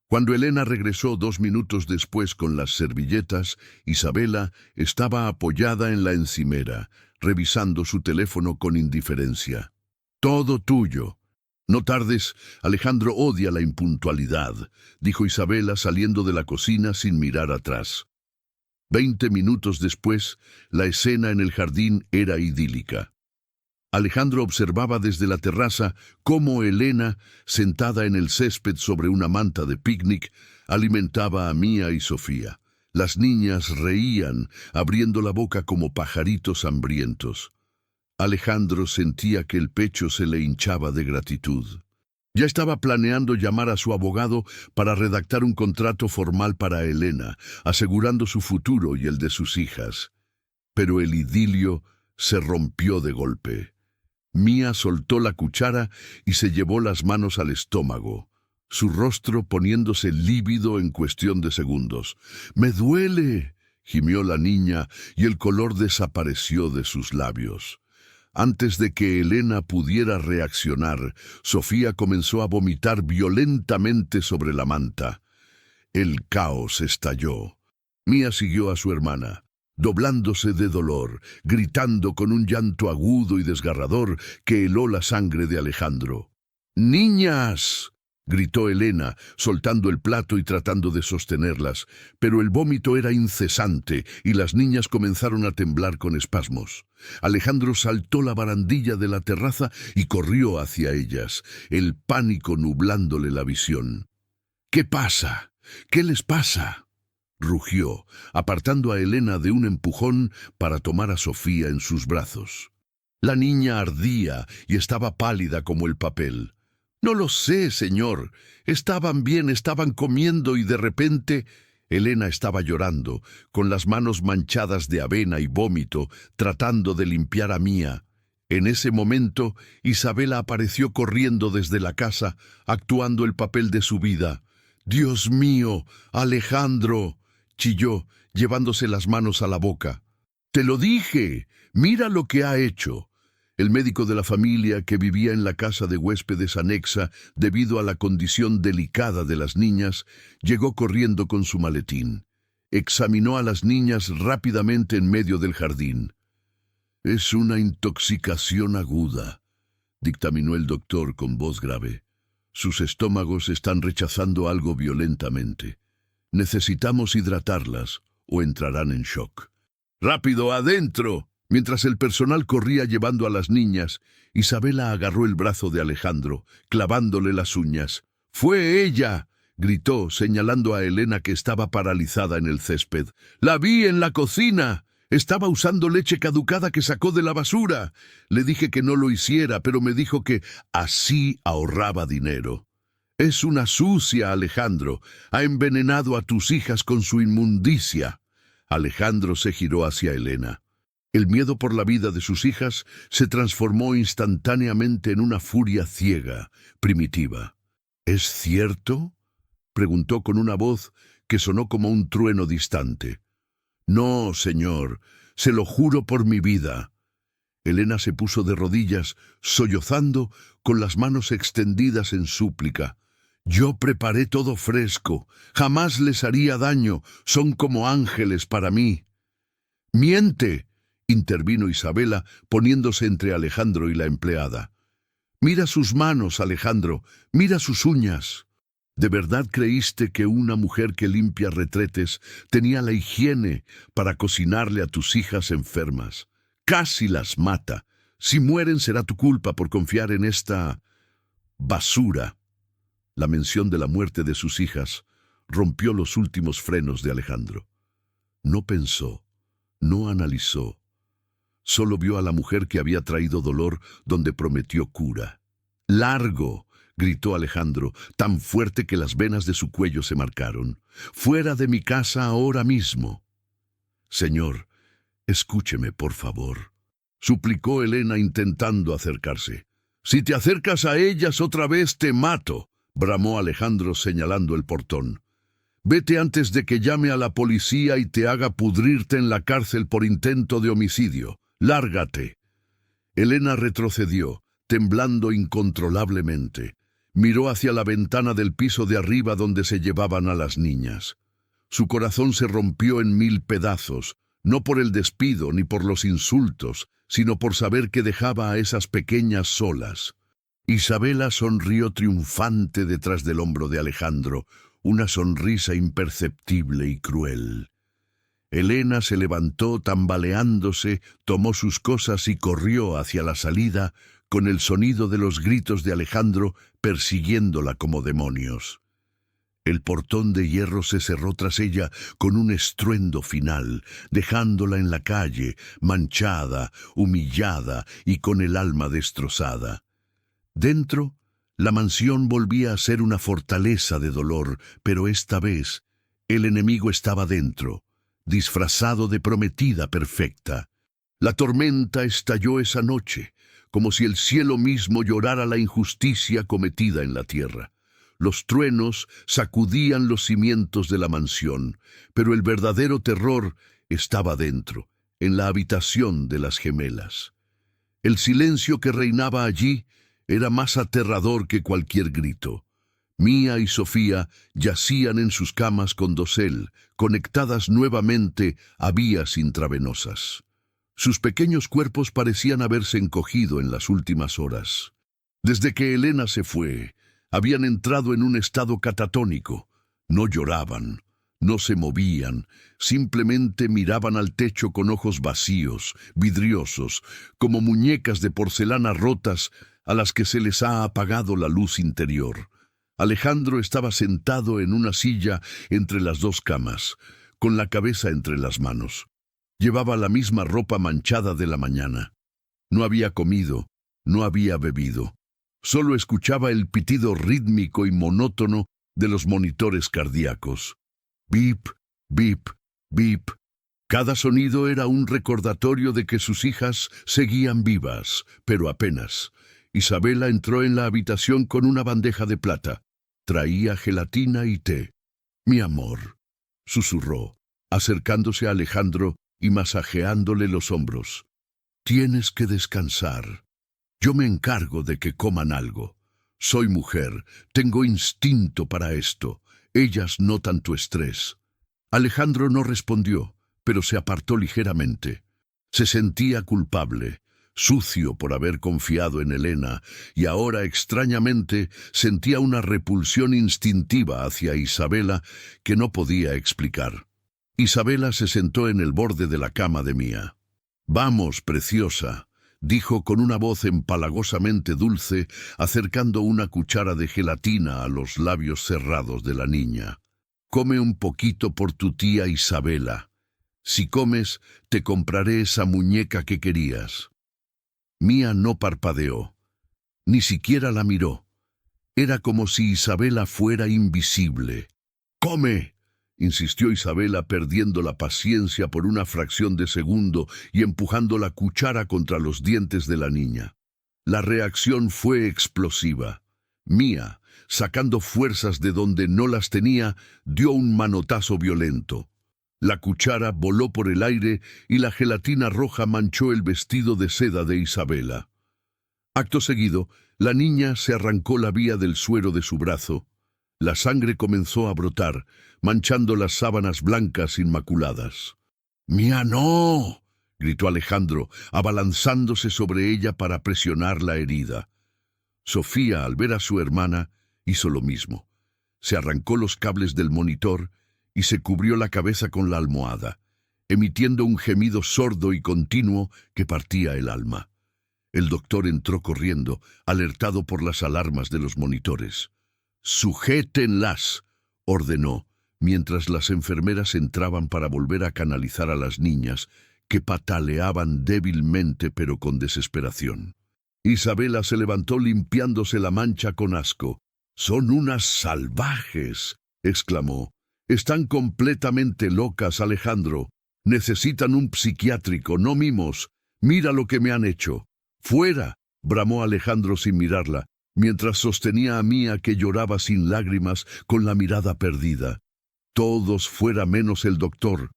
Cuando Elena regresó 2 minutos después con las servilletas, Isabela estaba apoyada en la encimera, revisando su teléfono con indiferencia. «Todo tuyo. No tardes, Alejandro odia la impuntualidad», dijo Isabela saliendo de la cocina sin mirar atrás. 20 minutos después, la escena en el jardín era idílica. Alejandro observaba desde la terraza cómo Elena, sentada en el césped sobre una manta de picnic, alimentaba a Mía y Sofía. Las niñas reían, abriendo la boca como pajaritos hambrientos. Alejandro sentía que el pecho se le hinchaba de gratitud. Ya estaba planeando llamar a su abogado para redactar un contrato formal para Elena, asegurando su futuro y el de sus hijas. Pero el idilio se rompió de golpe. Mía soltó la cuchara y se llevó las manos al estómago, su rostro poniéndose lívido en cuestión de segundos. «¡Me duele!», gimió la niña y el color desapareció de sus labios. Antes de que Elena pudiera reaccionar, Sofía comenzó a vomitar violentamente sobre la manta. El caos estalló. Mía siguió a su hermana, doblándose de dolor, gritando con un llanto agudo y desgarrador que heló la sangre de Alejandro. «¡Niñas!», gritó Elena, soltando el plato y tratando de sostenerlas, pero el vómito era incesante y las niñas comenzaron a temblar con espasmos. Alejandro saltó la barandilla de la terraza y corrió hacia ellas, el pánico nublándole la visión. «¿Qué pasa? ¿Qué les pasa?», rugió, apartando a Elena de un empujón para tomar a Sofía en sus brazos. La niña ardía y estaba pálida como el papel. «No lo sé, señor. Estaban bien, estaban comiendo y de repente...» Elena estaba llorando, con las manos manchadas de avena y vómito, tratando de limpiar a Mía. En ese momento, Isabela apareció corriendo desde la casa, actuando el papel de su vida. «¡Dios mío, Alejandro!», chilló, llevándose las manos a la boca. «Te lo dije. Mira lo que ha hecho». El médico de la familia, que vivía en la casa de huéspedes anexa debido a la condición delicada de las niñas, llegó corriendo con su maletín. Examinó a las niñas rápidamente en medio del jardín. «Es una intoxicación aguda», dictaminó el doctor con voz grave. «Sus estómagos están rechazando algo violentamente. Necesitamos hidratarlas o entrarán en shock». «¡Rápido, adentro!». Mientras el personal corría llevando a las niñas, Isabela agarró el brazo de Alejandro, clavándole las uñas. «¡Fue ella!», gritó, señalando a Elena que estaba paralizada en el césped. «¡La vi en la cocina! Estaba usando leche caducada que sacó de la basura. Le dije que no lo hiciera, pero me dijo que así ahorraba dinero. Es una sucia, Alejandro. Ha envenenado a tus hijas con su inmundicia». Alejandro se giró hacia Elena. El miedo por la vida de sus hijas se transformó instantáneamente en una furia ciega, primitiva. «¿Es cierto?», preguntó con una voz que sonó como un trueno distante. «No, señor, se lo juro por mi vida». Elena se puso de rodillas, sollozando, con las manos extendidas en súplica. Yo preparé todo fresco, jamás les haría daño, son como ángeles para mí. ¡Miente!, intervino Isabela, poniéndose entre Alejandro y la empleada. Mira sus manos, Alejandro, mira sus uñas. ¿De verdad creíste que una mujer que limpia retretes tenía la higiene para cocinarle a tus hijas enfermas? Casi las mata. Si mueren será tu culpa por confiar en esta basura. La mención de la muerte de sus hijas rompió los últimos frenos de Alejandro. No pensó, no analizó. Solo vio a la mujer que había traído dolor donde prometió cura. ¡Largo!, gritó Alejandro, tan fuerte que las venas de su cuello se marcaron. ¡Fuera de mi casa ahora mismo! Señor, escúcheme, por favor, suplicó Elena intentando acercarse. Si te acercas a ellas otra vez te mato, bramó Alejandro señalando el portón. Vete antes de que llame a la policía y te haga pudrirte en la cárcel por intento de homicidio. ¡Lárgate! Elena retrocedió, temblando incontrolablemente. Miró hacia la ventana del piso de arriba donde se llevaban a las niñas. Su corazón se rompió en 1000 pedazos, no por el despido ni por los insultos, sino por saber que dejaba a esas pequeñas solas. Isabela sonrió triunfante detrás del hombro de Alejandro, una sonrisa imperceptible y cruel. Elena se levantó tambaleándose, tomó sus cosas y corrió hacia la salida, con el sonido de los gritos de Alejandro persiguiéndola como demonios. El portón de hierro se cerró tras ella con un estruendo final, dejándola en la calle, manchada, humillada y con el alma destrozada. Dentro, la mansión volvía a ser una fortaleza de dolor, pero esta vez el enemigo estaba dentro, disfrazado de prometida perfecta. La tormenta estalló esa noche, como si el cielo mismo llorara la injusticia cometida en la tierra. Los truenos sacudían los cimientos de la mansión, pero el verdadero terror estaba dentro, en la habitación de las gemelas. El silencio que reinaba allí era más aterrador que cualquier grito. Mía y Sofía yacían en sus camas con dosel, conectadas nuevamente a vías intravenosas. Sus pequeños cuerpos parecían haberse encogido en las últimas horas. Desde que Elena se fue, habían entrado en un estado catatónico. No lloraban, no se movían, simplemente miraban al techo con ojos vacíos, vidriosos, como muñecas de porcelana rotas a las que se les ha apagado la luz interior. Alejandro estaba sentado en una silla entre las dos camas, con la cabeza entre las manos. Llevaba la misma ropa manchada de la mañana. No había comido, no había bebido. Solo escuchaba el pitido rítmico y monótono de los monitores cardíacos. Bip, bip, bip. Cada sonido era un recordatorio de que sus hijas seguían vivas, pero apenas. Isabela entró en la habitación con una bandeja de plata. Traía gelatina y té. «Mi amor», susurró, acercándose a Alejandro y masajeándole los hombros. «Tienes que descansar. Yo me encargo de que coman algo. Soy mujer, tengo instinto para esto. Ellas notan tu estrés». Alejandro no respondió, pero se apartó ligeramente. Se sentía culpable, sucio por haber confiado en Elena, y ahora extrañamente sentía una repulsión instintiva hacia Isabela que no podía explicar. Isabela se sentó en el borde de la cama de Mía. «Vamos, preciosa», dijo con una voz empalagosamente dulce, acercando una cuchara de gelatina a los labios cerrados de la niña. «Come un poquito por tu tía Isabela. Si comes, te compraré esa muñeca que querías». Mía no parpadeó, ni siquiera la miró. Era como si Isabela fuera invisible. «¡Come!», insistió Isabela, perdiendo la paciencia por una fracción de segundo y empujando la cuchara contra los dientes de la niña. La reacción fue explosiva. Mía, sacando fuerzas de donde no las tenía, dio un manotazo violento. La cuchara voló por el aire y la gelatina roja manchó el vestido de seda de Isabela. Acto seguido, la niña se arrancó la vía del suero de su brazo. La sangre comenzó a brotar, manchando las sábanas blancas inmaculadas. «¡Mía, no!», gritó Alejandro, abalanzándose sobre ella para presionar la herida. Sofía, al ver a su hermana, hizo lo mismo. Se arrancó los cables del monitor y se cubrió la cabeza con la almohada, emitiendo un gemido sordo y continuo que partía el alma. El doctor entró corriendo, alertado por las alarmas de los monitores. «¡Sujétenlas!», ordenó, mientras las enfermeras entraban para volver a canalizar a las niñas, que pataleaban débilmente pero con desesperación. Isabela se levantó limpiándose la mancha con asco. «¡Son unas salvajes!», exclamó. «Están completamente locas, Alejandro. Necesitan un psiquiátrico, no mimos. Mira lo que me han hecho». «¡Fuera!», bramó Alejandro sin mirarla, mientras sostenía a Mía, que lloraba sin lágrimas, con la mirada perdida. Todos fuera menos el doctor.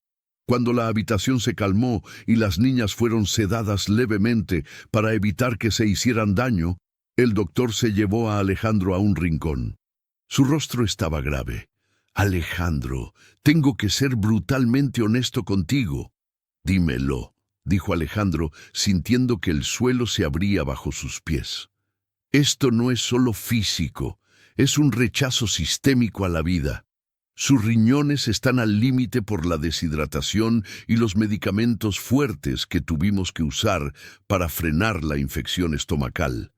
Cuando la habitación se calmó y las niñas fueron sedadas levemente para evitar que se hicieran daño, el doctor se llevó a Alejandro a un rincón. Su rostro estaba grave. «Alejandro, tengo que ser brutalmente honesto contigo». «Dímelo», dijo Alejandro, sintiendo que el suelo se abría bajo sus pies. «Esto no es solo físico, es un rechazo sistémico a la vida. Sus riñones están al límite por la deshidratación y los medicamentos fuertes que tuvimos que usar para frenar la infección estomacal.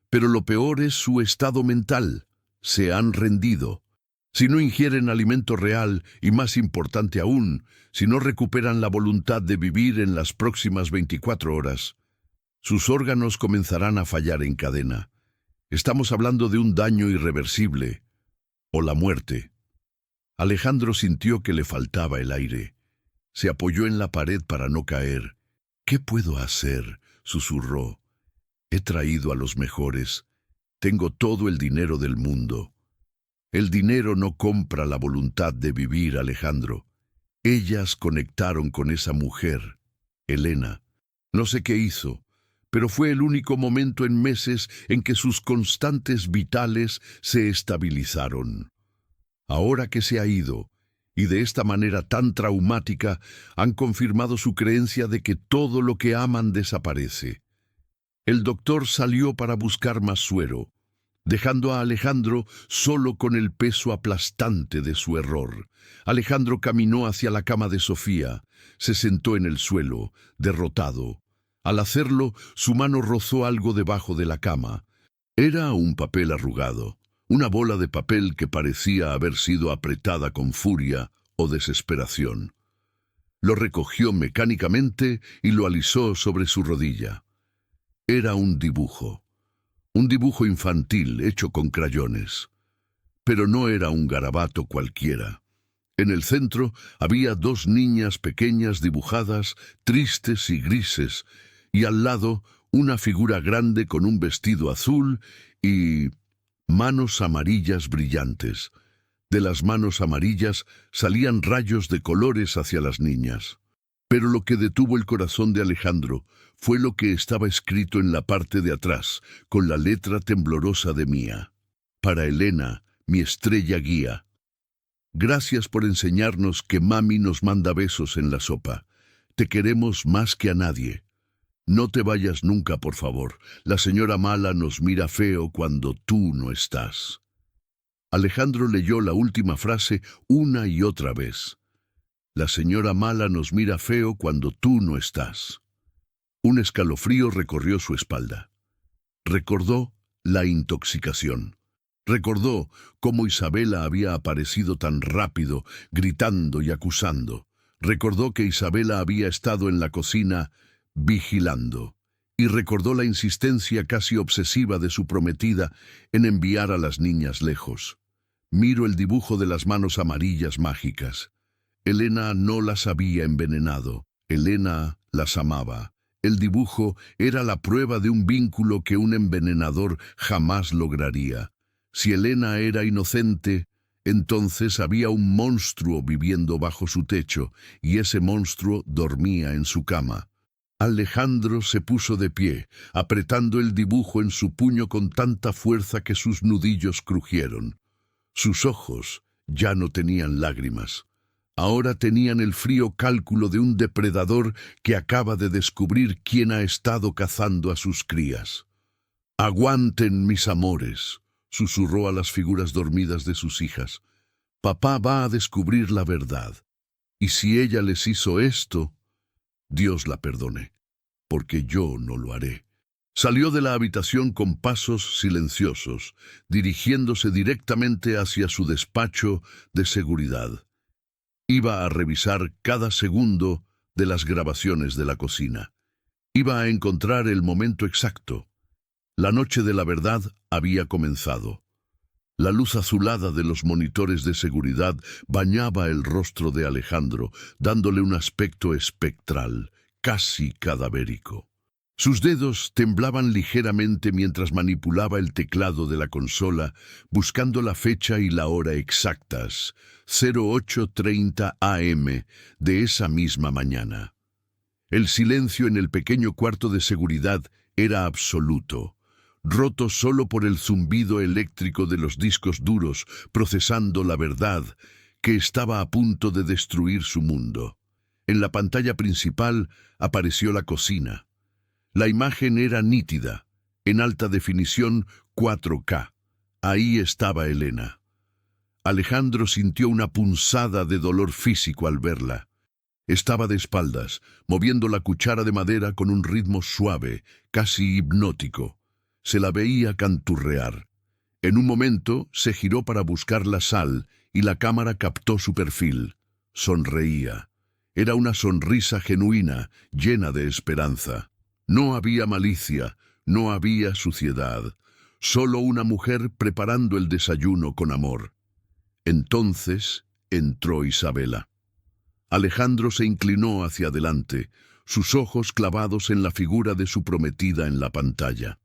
Pero lo peor es su estado mental. Se han rendido. Si no ingieren alimento real, y más importante aún, si no recuperan la voluntad de vivir en las próximas 24 horas, sus órganos comenzarán a fallar en cadena. Estamos hablando de un daño irreversible, o la muerte». Alejandro sintió que le faltaba el aire. Se apoyó en la pared para no caer. «¿Qué puedo hacer?», susurró. «He traído a los mejores. Tengo todo el dinero del mundo». «El dinero no compra la voluntad de vivir, Alejandro. Ellas conectaron con esa mujer, Elena. No sé qué hizo, pero fue el único momento en meses en que sus constantes vitales se estabilizaron. Ahora que se ha ido, y de esta manera tan traumática, han confirmado su creencia de que todo lo que aman desaparece». El doctor salió para buscar más suero, dejando a Alejandro solo con el peso aplastante de su error. Alejandro caminó hacia la cama de Sofía, se sentó en el suelo, derrotado. Al hacerlo, su mano rozó algo debajo de la cama. Era un papel arrugado, una bola de papel que parecía haber sido apretada con furia o desesperación. Lo recogió mecánicamente y lo alisó sobre su rodilla. Era un dibujo infantil hecho con crayones. Pero no era un garabato cualquiera. En el centro había dos niñas pequeñas dibujadas, tristes y grises, y al lado una figura grande con un vestido azul y manos amarillas brillantes. De las manos amarillas salían rayos de colores hacia las niñas. Pero lo que detuvo el corazón de Alejandro fue lo que estaba escrito en la parte de atrás, con la letra temblorosa de Mía. «Para Elena, mi estrella guía. Gracias por enseñarnos que mami nos manda besos en la sopa. Te queremos más que a nadie. No te vayas nunca, por favor. La señora mala nos mira feo cuando tú no estás». Alejandro leyó la última frase una y otra vez. «La señora mala nos mira feo cuando tú no estás». Un escalofrío recorrió su espalda. Recordó la intoxicación. Recordó cómo Isabela había aparecido tan rápido, gritando y acusando. Recordó que Isabela había estado en la cocina vigilando. Y recordó la insistencia casi obsesiva de su prometida en enviar a las niñas lejos. Miró el dibujo de las manos amarillas mágicas. Elena no las había envenenado. Elena las amaba. El dibujo era la prueba de un vínculo que un envenenador jamás lograría. Si Elena era inocente, Entonces había un monstruo viviendo bajo su techo, y ese monstruo dormía en su cama. Alejandro se puso de pie, apretando el dibujo en su puño con tanta fuerza que sus nudillos crujieron. Sus ojos ya no tenían lágrimas. Ahora tenían el frío cálculo de un depredador que acaba de descubrir quién ha estado cazando a sus crías. «Aguanten, mis amores», susurró a las figuras dormidas de sus hijas. «Papá va a descubrir la verdad. Y si ella les hizo esto, Dios la perdone, porque yo no lo haré». Salió de la habitación con pasos silenciosos, dirigiéndose directamente hacia su despacho de seguridad. Iba a revisar cada segundo de las grabaciones de la cocina. Iba a encontrar el momento exacto. La noche de la verdad había comenzado. La luz azulada de los monitores de seguridad bañaba el rostro de Alejandro, dándole un aspecto espectral, casi cadavérico. Sus dedos temblaban ligeramente mientras manipulaba el teclado de la consola, buscando la fecha y la hora exactas, 08:30 AM de esa misma mañana. El silencio en el pequeño cuarto de seguridad era absoluto, roto solo por el zumbido eléctrico de los discos duros procesando la verdad que estaba a punto de destruir su mundo. En la pantalla principal apareció la cocina. La imagen era nítida, en alta definición 4K. Ahí estaba Elena. Alejandro sintió una punzada de dolor físico al verla. Estaba de espaldas, moviendo la cuchara de madera con un ritmo suave, casi hipnótico. Se la veía canturrear. En un momento se giró para buscar la sal y la cámara captó su perfil. Sonreía. Era una sonrisa genuina, llena de esperanza. No había malicia, no había suciedad, solo una mujer preparando el desayuno con amor. Entonces entró Isabela. Alejandro se inclinó hacia adelante, sus ojos clavados en la figura de su prometida en la pantalla.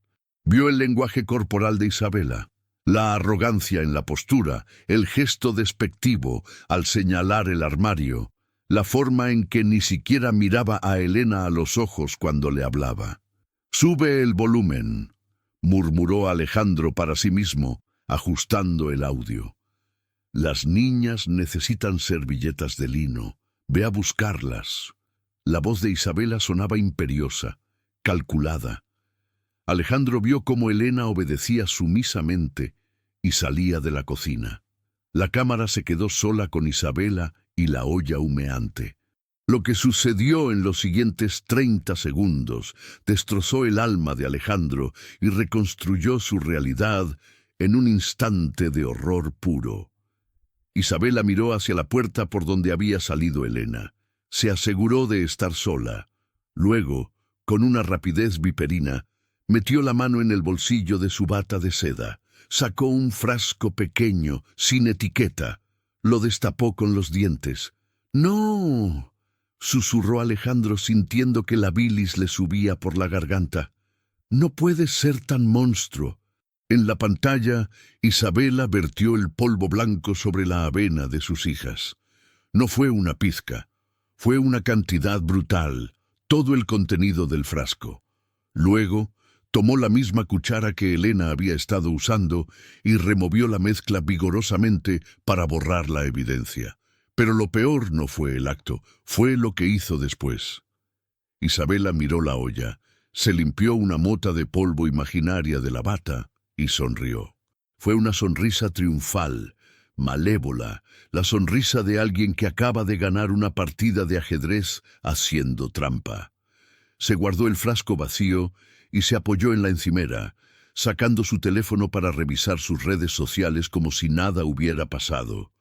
Vio el lenguaje corporal de Isabela, la arrogancia en la postura, el gesto despectivo al señalar el armario, la forma en que ni siquiera miraba a Elena a los ojos cuando le hablaba. «Sube el volumen», murmuró Alejandro para sí mismo, ajustando el audio. «Las niñas necesitan servilletas de lino. Ve a buscarlas». La voz de Isabela sonaba imperiosa, calculada. Alejandro vio cómo Elena obedecía sumisamente y salía de la cocina. La cámara se quedó sola con Isabela y la olla humeante. Lo que sucedió en los siguientes 30 segundos destrozó el alma de Alejandro y reconstruyó su realidad en un instante de horror puro. Isabela miró hacia la puerta por donde había salido Elena. Se aseguró de estar sola. Luego, con una rapidez viperina, metió la mano en el bolsillo de su bata de seda. Sacó un frasco pequeño, sin etiqueta. Lo destapó con los dientes. «¡No!», susurró Alejandro sintiendo que la bilis le subía por la garganta. «No puedes ser tan monstruo». En la pantalla, Isabela vertió el polvo blanco sobre la avena de sus hijas. No fue una pizca, fue una cantidad brutal, todo el contenido del frasco. Luego, tomó la misma cuchara que Elena había estado usando y removió la mezcla vigorosamente para borrar la evidencia. Pero lo peor no fue el acto, fue lo que hizo después. Isabela miró la olla, se limpió una mota de polvo imaginaria de la bata y sonrió. Fue una sonrisa triunfal, malévola, la sonrisa de alguien que acaba de ganar una partida de ajedrez haciendo trampa. Se guardó el frasco vacío y se apoyó en la encimera, sacando su teléfono para revisar sus redes sociales como si nada hubiera pasado.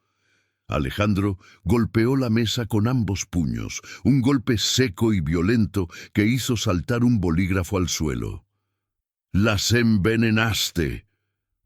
Alejandro golpeó la mesa con ambos puños, un golpe seco y violento que hizo saltar un bolígrafo al suelo. «¡Las envenenaste!»,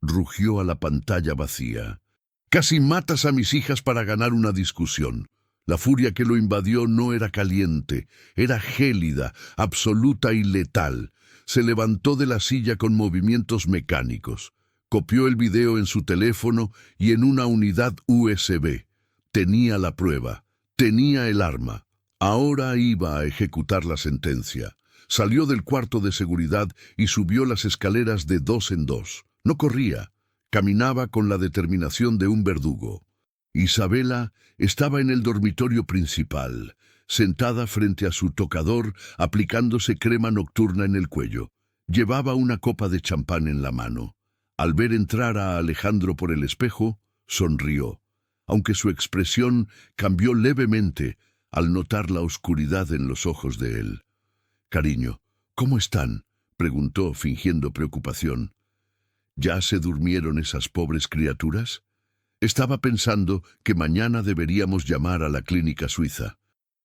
rugió a la pantalla vacía. «Casi matas a mis hijas para ganar una discusión». La furia que lo invadió no era caliente, era gélida, absoluta y letal. Se levantó de la silla con movimientos mecánicos. Copió el video en su teléfono y en una unidad USB. Tenía la prueba, tenía el arma. Ahora iba a ejecutar la sentencia. Salió del cuarto de seguridad y subió las escaleras de 2 en 2. No corría, caminaba con la determinación de un verdugo. Isabela estaba en el dormitorio principal, sentada frente a su tocador, aplicándose crema nocturna en el cuello. Llevaba una copa de champán en la mano. Al ver entrar a Alejandro por el espejo, sonrió, aunque su expresión cambió levemente al notar la oscuridad en los ojos de él. «Cariño, ¿cómo están?», preguntó, fingiendo preocupación. «¿Ya se durmieron esas pobres criaturas?». Estaba pensando que mañana deberíamos llamar a la clínica suiza.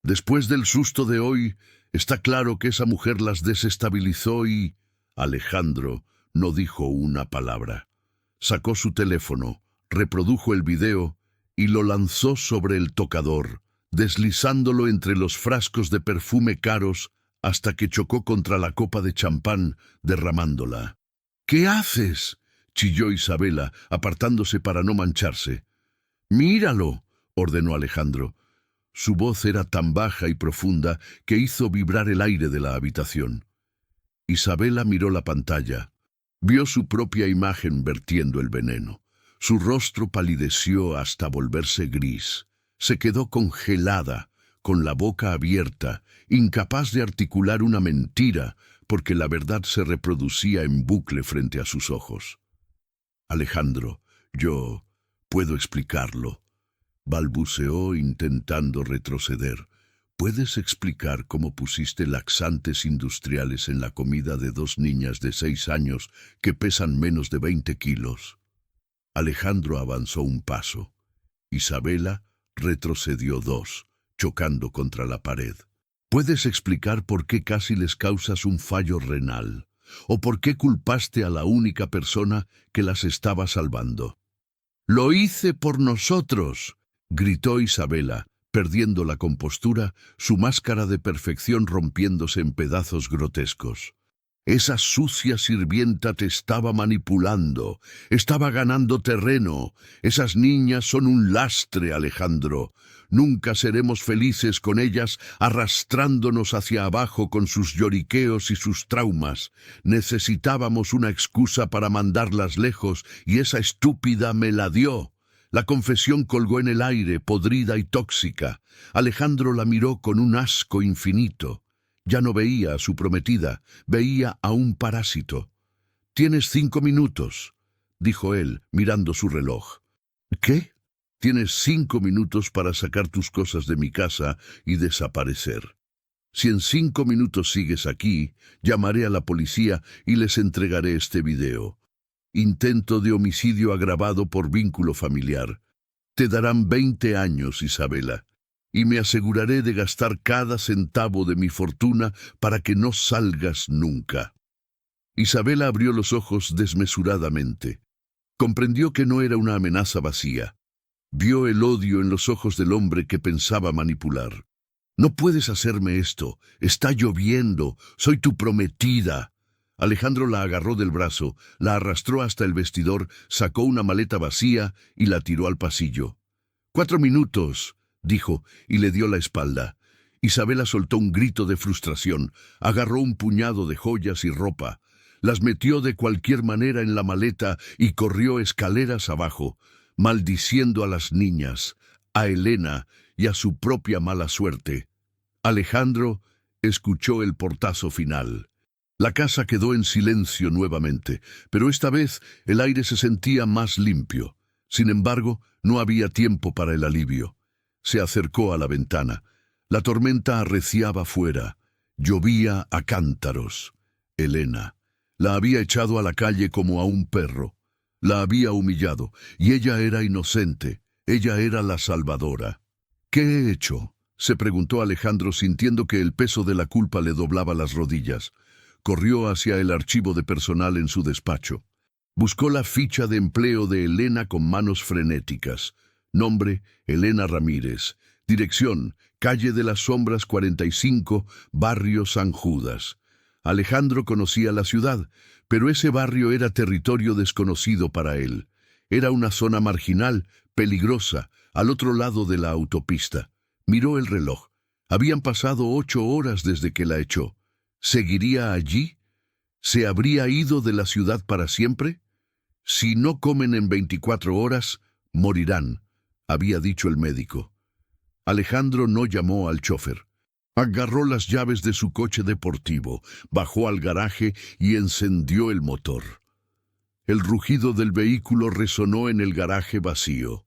Después del susto de hoy, está claro que esa mujer las desestabilizó y... Alejandro no dijo una palabra. Sacó su teléfono, reprodujo el video y lo lanzó sobre el tocador, deslizándolo entre los frascos de perfume caros hasta que chocó contra la copa de champán, derramándola. «¿Qué haces?», chilló Isabela, apartándose para no mancharse. «Míralo», ordenó Alejandro. Su voz era tan baja y profunda que hizo vibrar el aire de la habitación. Isabela miró la pantalla. Vio su propia imagen vertiendo el veneno. Su rostro palideció hasta volverse gris. Se quedó congelada, con la boca abierta, incapaz de articular una mentira, porque la verdad se reproducía en bucle frente a sus ojos. «Alejandro, yo puedo explicarlo», balbuceó intentando retroceder. «¿Puedes explicar cómo pusiste laxantes industriales en la comida de 2 niñas de 6 años que pesan menos de 20 kilos? Alejandro avanzó un paso. Isabela retrocedió 2, chocando contra la pared. «¿Puedes explicar por qué casi les causas un fallo renal? ¿O por qué culpaste a la única persona que las estaba salvando?» «Lo hice por nosotros», gritó Isabela, perdiendo la compostura, su máscara de perfección rompiéndose en pedazos grotescos. «Esa sucia sirvienta te estaba manipulando, estaba ganando terreno. Esas niñas son un lastre, Alejandro. Nunca seremos felices con ellas arrastrándonos hacia abajo con sus lloriqueos y sus traumas. Necesitábamos una excusa para mandarlas lejos y esa estúpida me la dio». La confesión colgó en el aire, podrida y tóxica. Alejandro la miró con un asco infinito. Ya no veía a su prometida, veía a un parásito. «Tienes 5 minutos», dijo él, mirando su reloj. «¿Qué?» «Tienes 5 minutos para sacar tus cosas de mi casa y desaparecer. Si en 5 minutos sigues aquí, llamaré a la policía y les entregaré este video. Intento de homicidio agravado por vínculo familiar. Te darán 20 años, Isabela, y me aseguraré de gastar cada centavo de mi fortuna para que no salgas nunca». Isabela abrió los ojos desmesuradamente. Comprendió que no era una amenaza vacía. Vio el odio en los ojos del hombre que pensaba manipular. «No puedes hacerme esto. Está lloviendo. Soy tu prometida». Alejandro la agarró del brazo, la arrastró hasta el vestidor, sacó una maleta vacía y la tiró al pasillo. «4 minutos», dijo, y le dio la espalda. Isabela soltó un grito de frustración, agarró un puñado de joyas y ropa, las metió de cualquier manera en la maleta y corrió escaleras abajo, maldiciendo a las niñas, a Elena y a su propia mala suerte. Alejandro escuchó el portazo final. La casa quedó en silencio nuevamente, pero esta vez el aire se sentía más limpio. Sin embargo, no había tiempo para el alivio. Se acercó a la ventana. La tormenta arreciaba fuera. Llovía a cántaros. Elena la había echado a la calle como a un perro. La había humillado, y ella era inocente. Ella era la salvadora. «¿Qué he hecho?», se preguntó Alejandro, sintiendo que el peso de la culpa le doblaba las rodillas. Corrió hacia el archivo de personal en su despacho. Buscó la ficha de empleo de Elena con manos frenéticas. Nombre: Elena Ramírez. Dirección: Calle de las Sombras 45, Barrio San Judas. Alejandro conocía la ciudad, pero ese barrio era territorio desconocido para él. Era una zona marginal, peligrosa, al otro lado de la autopista. Miró el reloj. Habían pasado 8 horas desde que la echó. ¿Seguiría allí? ¿Se habría ido de la ciudad para siempre? Si no comen en 24 horas, morirán, había dicho el médico. Alejandro no llamó al chofer. Agarró las llaves de su coche deportivo, bajó al garaje y encendió el motor. El rugido del vehículo resonó en el garaje vacío.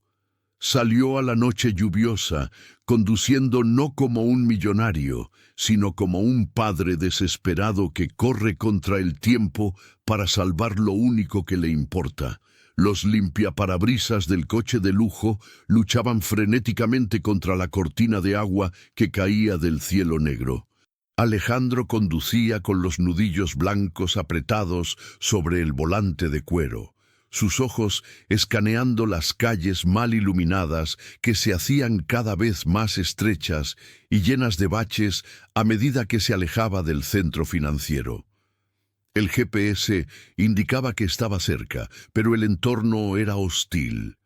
Salió a la noche lluviosa, conduciendo no como un millonario, sino como un padre desesperado que corre contra el tiempo para salvar lo único que le importa. Los limpiaparabrisas del coche de lujo luchaban frenéticamente contra la cortina de agua que caía del cielo negro. Alejandro conducía con los nudillos blancos apretados sobre el volante de cuero, sus ojos escaneando las calles mal iluminadas que se hacían cada vez más estrechas y llenas de baches a medida que se alejaba del centro financiero. El GPS indicaba que estaba cerca, pero el entorno era hostil.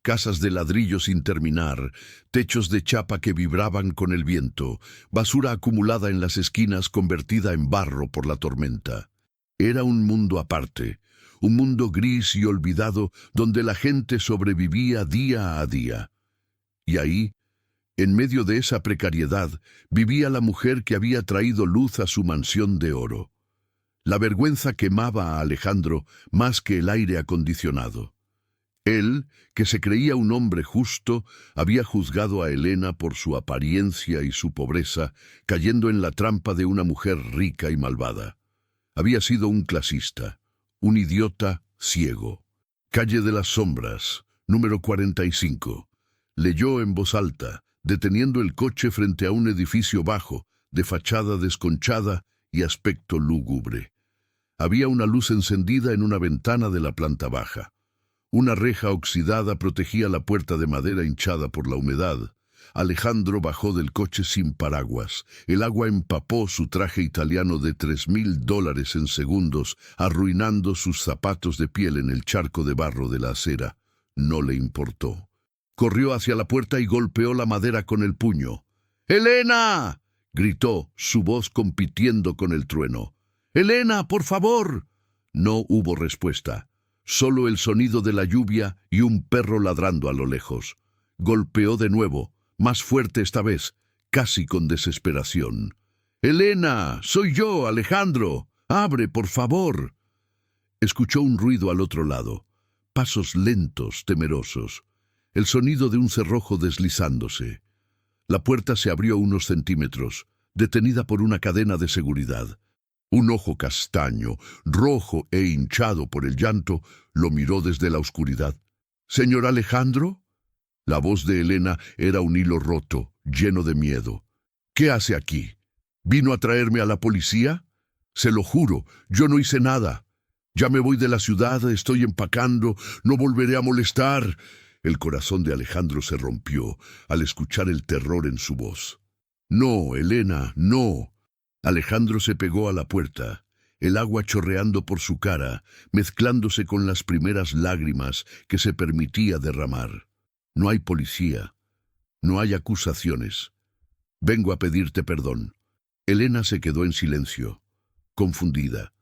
Casas de ladrillo sin terminar, techos de chapa que vibraban con el viento, basura acumulada en las esquinas convertida en barro por la tormenta. Era un mundo aparte, un mundo gris y olvidado donde la gente sobrevivía día a día. Y ahí, en medio de esa precariedad, vivía la mujer que había traído luz a su mansión de oro. La vergüenza quemaba a Alejandro más que el aire acondicionado. Él, que se creía un hombre justo, había juzgado a Elena por su apariencia y su pobreza, cayendo en la trampa de una mujer rica y malvada. Había sido un clasista, un idiota ciego. Calle de las Sombras, número 45. Leyó en voz alta, deteniendo el coche frente a un edificio bajo, de fachada desconchada y aspecto lúgubre. Había una luz encendida en una ventana de la planta baja. Una reja oxidada protegía la puerta de madera hinchada por la humedad. Alejandro bajó del coche sin paraguas. El agua empapó su traje italiano de $3,000 en segundos, arruinando sus zapatos de piel en el charco de barro de la acera. No le importó. Corrió hacia la puerta y golpeó la madera con el puño. ¡Elena!, gritó, su voz compitiendo con el trueno. ¡Elena, por favor! No hubo respuesta. Solo el sonido de la lluvia y un perro ladrando a lo lejos. Golpeó de nuevo, más fuerte esta vez, casi con desesperación. «¡Elena! ¡Soy yo, Alejandro! ¡Abre, por favor!». Escuchó un ruido al otro lado. Pasos lentos, temerosos. El sonido de un cerrojo deslizándose. La puerta se abrió unos centímetros, detenida por una cadena de seguridad. Un ojo castaño, rojo e hinchado por el llanto, lo miró desde la oscuridad. «¿Señor Alejandro?». La voz de Elena era un hilo roto, lleno de miedo. «¿Qué hace aquí? ¿Vino a traerme a la policía? Se lo juro, yo no hice nada. Ya me voy de la ciudad, estoy empacando, no volveré a molestar». El corazón de Alejandro se rompió al escuchar el terror en su voz. «No, Elena, no». Alejandro se pegó a la puerta, el agua chorreando por su cara, mezclándose con las primeras lágrimas que se permitía derramar. «No hay policía. No hay acusaciones. Vengo a pedirte perdón». Elena se quedó en silencio, confundida.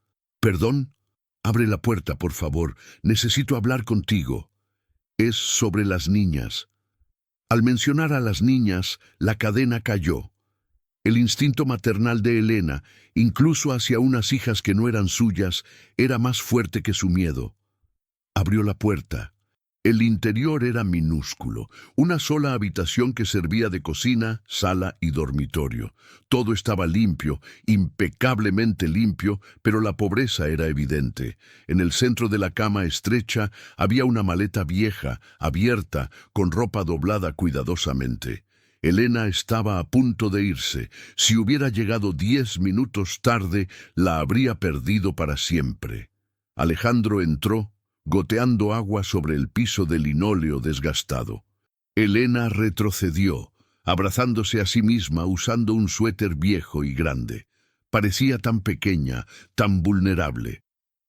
«¿Perdón? Abre la puerta, por favor. Necesito hablar contigo». «Es sobre las niñas». Al mencionar a las niñas, la cadena cayó. El instinto maternal de Elena, incluso hacia unas hijas que no eran suyas, era más fuerte que su miedo. Abrió la puerta. El interior era minúsculo, una sola habitación que servía de cocina, sala y dormitorio. Todo estaba limpio, impecablemente limpio, pero la pobreza era evidente. En el centro de la cama estrecha había una maleta vieja, abierta, con ropa doblada cuidadosamente. Elena estaba a punto de irse. Si hubiera llegado 10 minutos tarde, la habría perdido para siempre. Alejandro entró, goteando agua sobre el piso de linóleo desgastado. Elena retrocedió, abrazándose a sí misma usando un suéter viejo y grande. Parecía tan pequeña, tan vulnerable.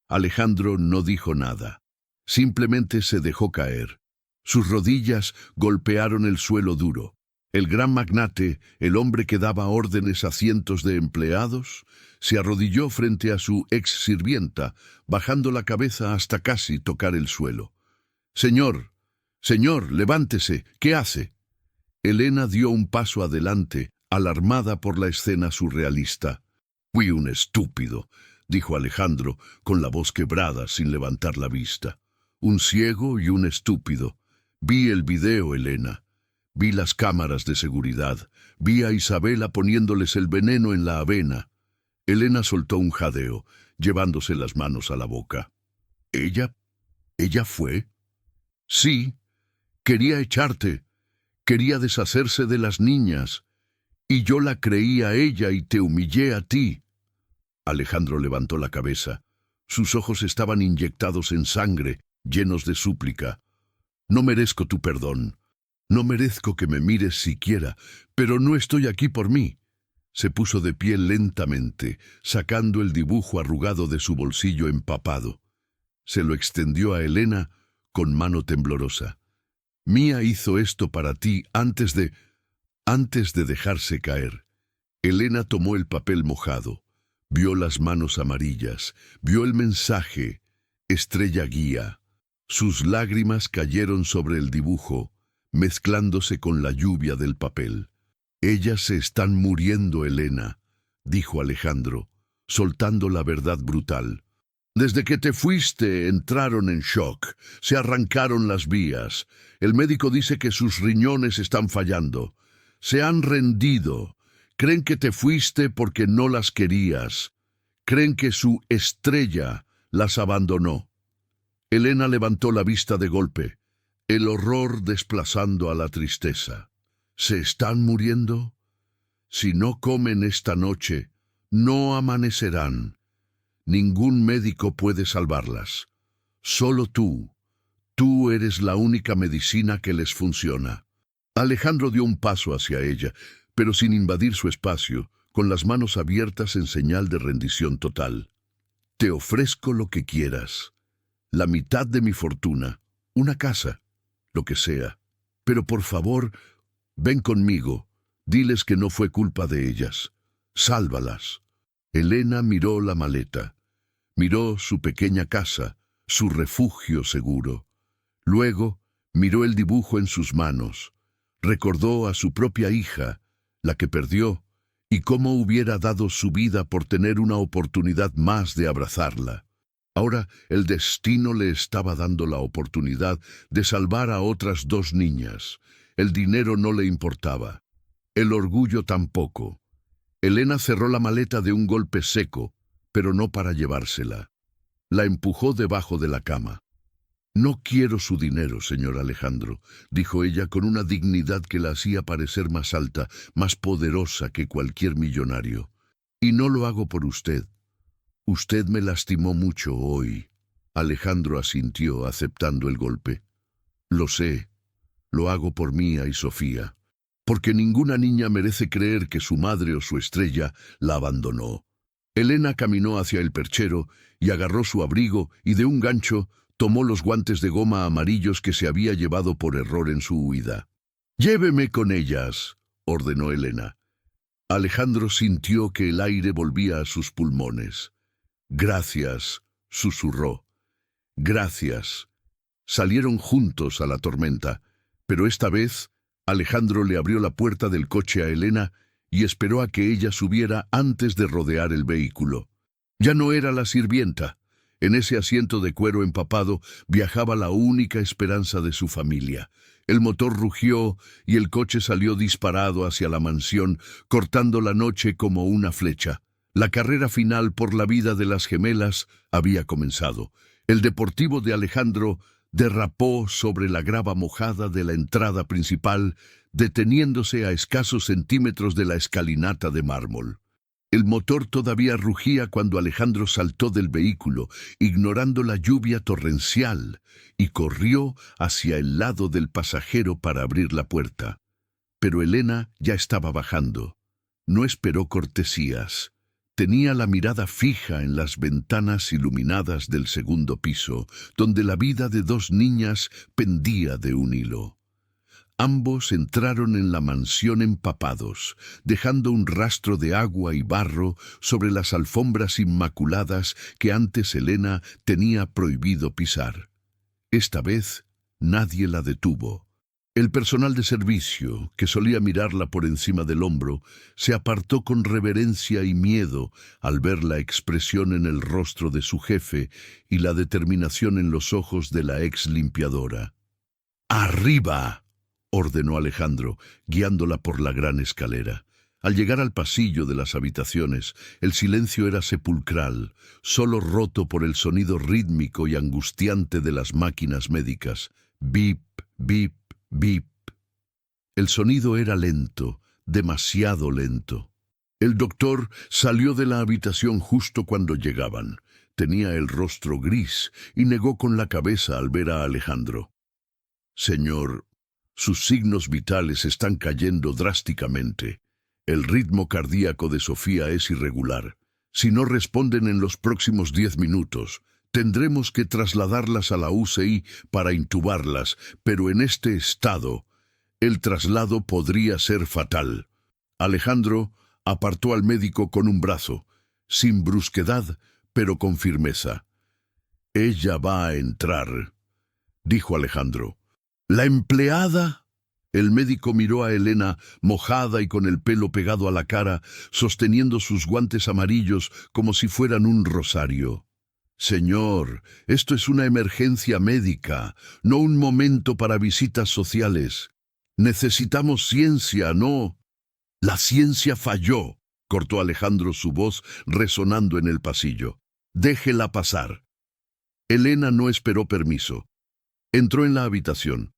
Alejandro no dijo nada. Simplemente se dejó caer. Sus rodillas golpearon el suelo duro. El gran magnate, el hombre que daba órdenes a cientos de empleados, se arrodilló frente a su ex sirvienta, bajando la cabeza hasta casi tocar el suelo. «Señor, señor, levántese, ¿qué hace?» Elena dio un paso adelante, alarmada por la escena surrealista. «Fui un estúpido», dijo Alejandro, con la voz quebrada sin levantar la vista. «Un ciego y un estúpido. Vi el video, Elena. Vi las cámaras de seguridad. Vi a Isabela poniéndoles el veneno en la avena». Elena soltó un jadeo, llevándose las manos a la boca. «¿Ella? ¿Ella fue?» «Sí. Quería echarte. Quería deshacerse de las niñas. Y yo la creí a ella y te humillé a ti». Alejandro levantó la cabeza. Sus ojos estaban inyectados en sangre, llenos de súplica. «No merezco tu perdón. No merezco que me mires siquiera, pero no estoy aquí por mí». Se puso de pie lentamente, sacando el dibujo arrugado de su bolsillo empapado. Se lo extendió a Elena con mano temblorosa. «Mía hizo esto para ti antes de dejarse caer». Elena tomó el papel mojado, vio las manos amarillas, vio el mensaje, estrella guía. Sus lágrimas cayeron sobre el dibujo, mezclándose con la lluvia del papel. «Ellas se están muriendo, Elena», dijo Alejandro, soltando la verdad brutal. «Desde que te fuiste entraron en shock, se arrancaron las vías. El médico dice que sus riñones están fallando. Se han rendido. Creen que te fuiste porque no las querías. Creen que su estrella las abandonó». Elena levantó la vista de golpe, el horror desplazando a la tristeza. «¿Se están muriendo? Si no comen esta noche, no amanecerán. Ningún médico puede salvarlas. Solo tú. Tú eres la única medicina que les funciona». Alejandro dio un paso hacia ella, pero sin invadir su espacio, con las manos abiertas en señal de rendición total. «Te ofrezco lo que quieras. La mitad de mi fortuna, una casa, lo que sea. Pero por favor, ven conmigo. Diles que no fue culpa de ellas. Sálvalas». Elena miró la maleta. Miró su pequeña casa, su refugio seguro. Luego miró el dibujo en sus manos. Recordó a su propia hija, la que perdió, y cómo hubiera dado su vida por tener una oportunidad más de abrazarla. Ahora el destino le estaba dando la oportunidad de salvar a otras 2 niñas. El dinero no le importaba. El orgullo tampoco. Elena cerró la maleta de un golpe seco, pero no para llevársela. La empujó debajo de la cama. «No quiero su dinero, señor Alejandro», dijo ella con una dignidad que la hacía parecer más alta, más poderosa que cualquier millonario. «Y no lo hago por usted. Usted me lastimó mucho hoy». Alejandro asintió, aceptando el golpe. «Lo sé. Lo hago por Mía y Sofía. Porque ninguna niña merece creer que su madre o su estrella la abandonó». Elena caminó hacia el perchero y agarró su abrigo y de un gancho tomó los guantes de goma amarillos que se había llevado por error en su huida. «Lléveme con ellas», ordenó Elena. Alejandro sintió que el aire volvía a sus pulmones. «Gracias», susurró. «Gracias». Salieron juntos a la tormenta, pero esta vez Alejandro le abrió la puerta del coche a Elena y esperó a que ella subiera antes de rodear el vehículo. Ya no era la sirvienta. En ese asiento de cuero empapado viajaba la única esperanza de su familia. El motor rugió y el coche salió disparado hacia la mansión, cortando la noche como una flecha. La carrera final por la vida de las gemelas había comenzado. El deportivo de Alejandro derrapó sobre la grava mojada de la entrada principal, deteniéndose a escasos centímetros de la escalinata de mármol. El motor todavía rugía cuando Alejandro saltó del vehículo, ignorando la lluvia torrencial, y corrió hacia el lado del pasajero para abrir la puerta. Pero Elena ya estaba bajando. No esperó cortesías. Tenía la mirada fija en las ventanas iluminadas del segundo piso, donde la vida de dos niñas pendía de un hilo. Ambos entraron en la mansión empapados, dejando un rastro de agua y barro sobre las alfombras inmaculadas que antes Elena tenía prohibido pisar. Esta vez nadie la detuvo. El personal de servicio, que solía mirarla por encima del hombro, se apartó con reverencia y miedo al ver la expresión en el rostro de su jefe y la determinación en los ojos de la ex limpiadora. ¡Arriba!, ordenó Alejandro, guiándola por la gran escalera. Al llegar al pasillo de las habitaciones, el silencio era sepulcral, solo roto por el sonido rítmico y angustiante de las máquinas médicas. Bip, bip, bip. El sonido era lento, demasiado lento. El doctor salió de la habitación justo cuando llegaban. Tenía el rostro gris y negó con la cabeza al ver a Alejandro. Señor, sus signos vitales están cayendo drásticamente. El ritmo cardíaco de Sofía es irregular. Si no responden en los próximos 10 minutos, tendremos que trasladarlas a la UCI para intubarlas, pero en este estado, el traslado podría ser fatal. Alejandro apartó al médico con un brazo, sin brusquedad, pero con firmeza. «Ella va a entrar», dijo Alejandro. «¿La empleada?» El médico miró a Elena, mojada y con el pelo pegado a la cara, sosteniendo sus guantes amarillos como si fueran un rosario. «Señor, esto es una emergencia médica, no un momento para visitas sociales. Necesitamos ciencia, ¿no?» «La ciencia falló», cortó Alejandro, su voz resonando en el pasillo. «Déjela pasar». Elena no esperó permiso. Entró en la habitación.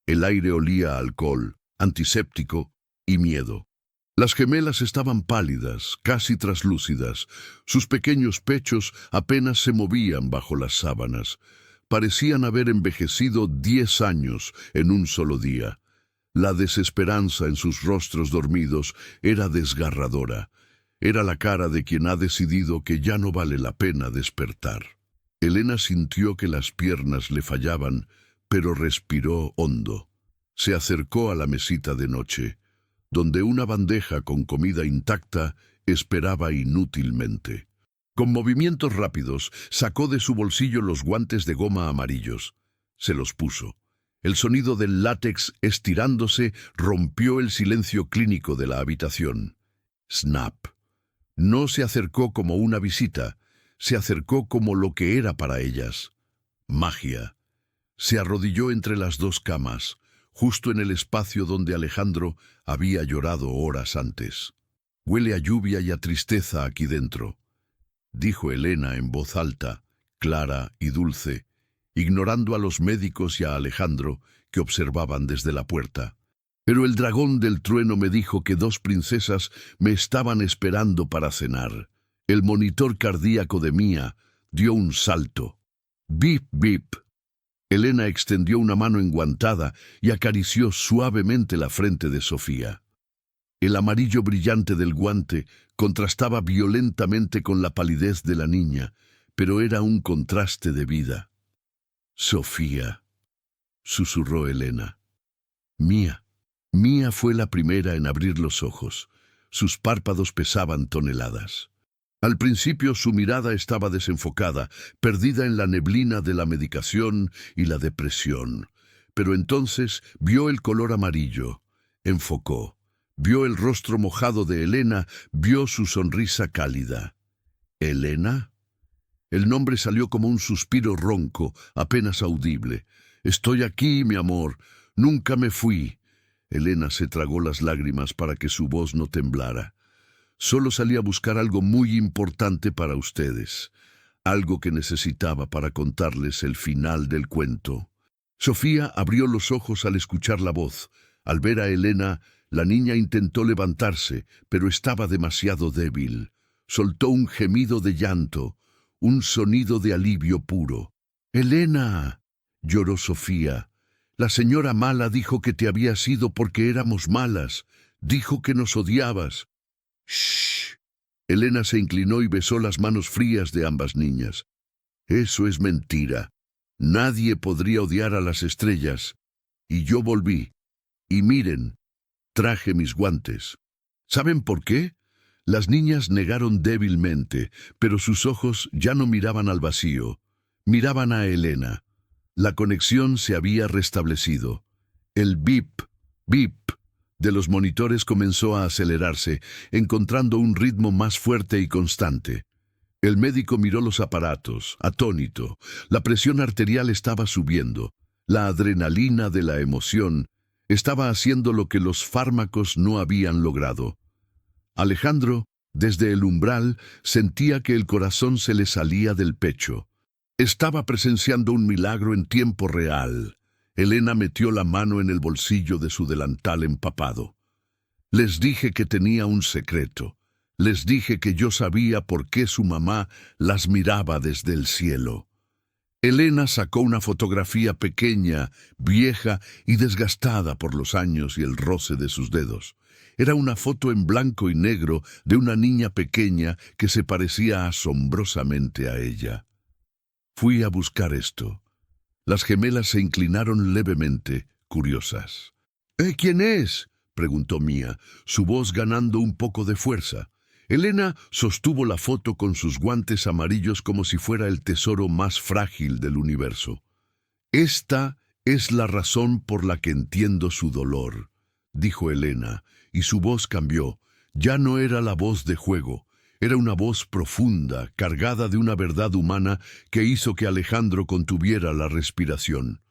El aire olía a alcohol, antiséptico y miedo. Las gemelas estaban pálidas, casi traslúcidas. Sus pequeños pechos apenas se movían bajo las sábanas. Parecían haber envejecido 10 años en un solo día. La desesperanza en sus rostros dormidos era desgarradora. Era la cara de quien ha decidido que ya no vale la pena despertar. Elena sintió que las piernas le fallaban, pero respiró hondo. Se acercó a la mesita de noche, donde una bandeja con comida intacta esperaba inútilmente. Con movimientos rápidos, sacó de su bolsillo los guantes de goma amarillos. Se los puso. El sonido del látex estirándose rompió el silencio clínico de la habitación. Snap. No se acercó como una visita, se acercó como lo que era para ellas. Magia. Se arrodilló entre las dos camas, justo en el espacio donde Alejandro había llorado horas antes. «Huele a lluvia y a tristeza aquí dentro», dijo Elena en voz alta, clara y dulce, ignorando a los médicos y a Alejandro, que observaban desde la puerta. «Pero el dragón del trueno me dijo que 2 princesas me estaban esperando para cenar. El monitor cardíaco de Mía dio un salto. Bip, bip». Elena extendió una mano enguantada y acarició suavemente la frente de Sofía. El amarillo brillante del guante contrastaba violentamente con la palidez de la niña, pero era un contraste de vida. «Sofía», susurró Elena. «Mía». Mía fue la primera en abrir los ojos. Sus párpados pesaban toneladas. Al principio su mirada estaba desenfocada, perdida en la neblina de la medicación y la depresión. Pero entonces vio el color amarillo, enfocó, vio el rostro mojado de Elena, vio su sonrisa cálida. «¿Elena?». El nombre salió como un suspiro ronco, apenas audible. «Estoy aquí, mi amor. Nunca me fui». Elena se tragó las lágrimas para que su voz no temblara. «Solo salí a buscar algo muy importante para ustedes, algo que necesitaba para contarles el final del cuento». Sofía abrió los ojos al escuchar la voz. Al ver a Elena, la niña intentó levantarse, pero estaba demasiado débil. Soltó un gemido de llanto, un sonido de alivio puro. «Elena», lloró Sofía, «la señora mala dijo que te habías ido porque éramos malas. Dijo que nos odiabas». «Shh», Elena se inclinó y besó las manos frías de ambas niñas. Eso es mentira. Nadie podría odiar a las estrellas. Y yo volví. Y miren, traje mis guantes. ¿Saben por qué? Las niñas negaron débilmente, pero sus ojos ya no miraban al vacío. Miraban a Elena. La conexión se había restablecido. El bip, bip de los monitores comenzó a acelerarse, encontrando un ritmo más fuerte y constante. El médico miró los aparatos, atónito. La presión arterial estaba subiendo. La adrenalina de la emoción estaba haciendo lo que los fármacos no habían logrado. Alejandro, desde el umbral, sentía que el corazón se le salía del pecho. Estaba presenciando un milagro en tiempo real. Elena metió la mano en el bolsillo de su delantal empapado. Les dije que tenía un secreto. Les dije que yo sabía por qué su mamá las miraba desde el cielo. Elena sacó una fotografía pequeña, vieja y desgastada por los años y el roce de sus dedos. Era una foto en blanco y negro de una niña pequeña que se parecía asombrosamente a ella. Fui a buscar esto. Las gemelas se inclinaron levemente, curiosas. ¿Quién es?, preguntó Mía, su voz ganando un poco de fuerza. Elena sostuvo la foto con sus guantes amarillos como si fuera el tesoro más frágil del universo. Esta es la razón por la que entiendo su dolor, dijo Elena, y su voz cambió. Ya no era la voz de juego, era una voz profunda, cargada de una verdad humana que hizo que Alejandro contuviera la respiración.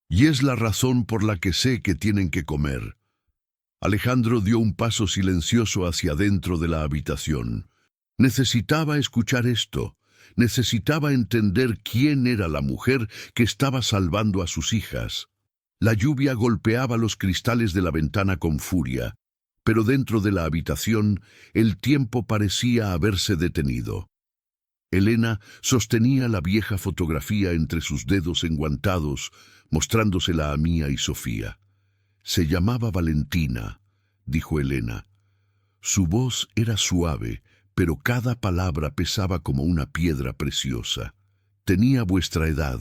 Y es la razón por la que sé que tienen que comer. Alejandro dio un paso silencioso hacia dentro de la habitación. Necesitaba escuchar esto. Necesitaba entender quién era la mujer que estaba salvando a sus hijas. La lluvia golpeaba los cristales de la ventana con furia, pero dentro de la habitación el tiempo parecía haberse detenido. Elena sostenía la vieja fotografía entre sus dedos enguantados, mostrándosela a Mía y Sofía. Se llamaba Valentina, dijo Elena. Su voz era suave, pero cada palabra pesaba como una piedra preciosa. Tenía vuestra edad.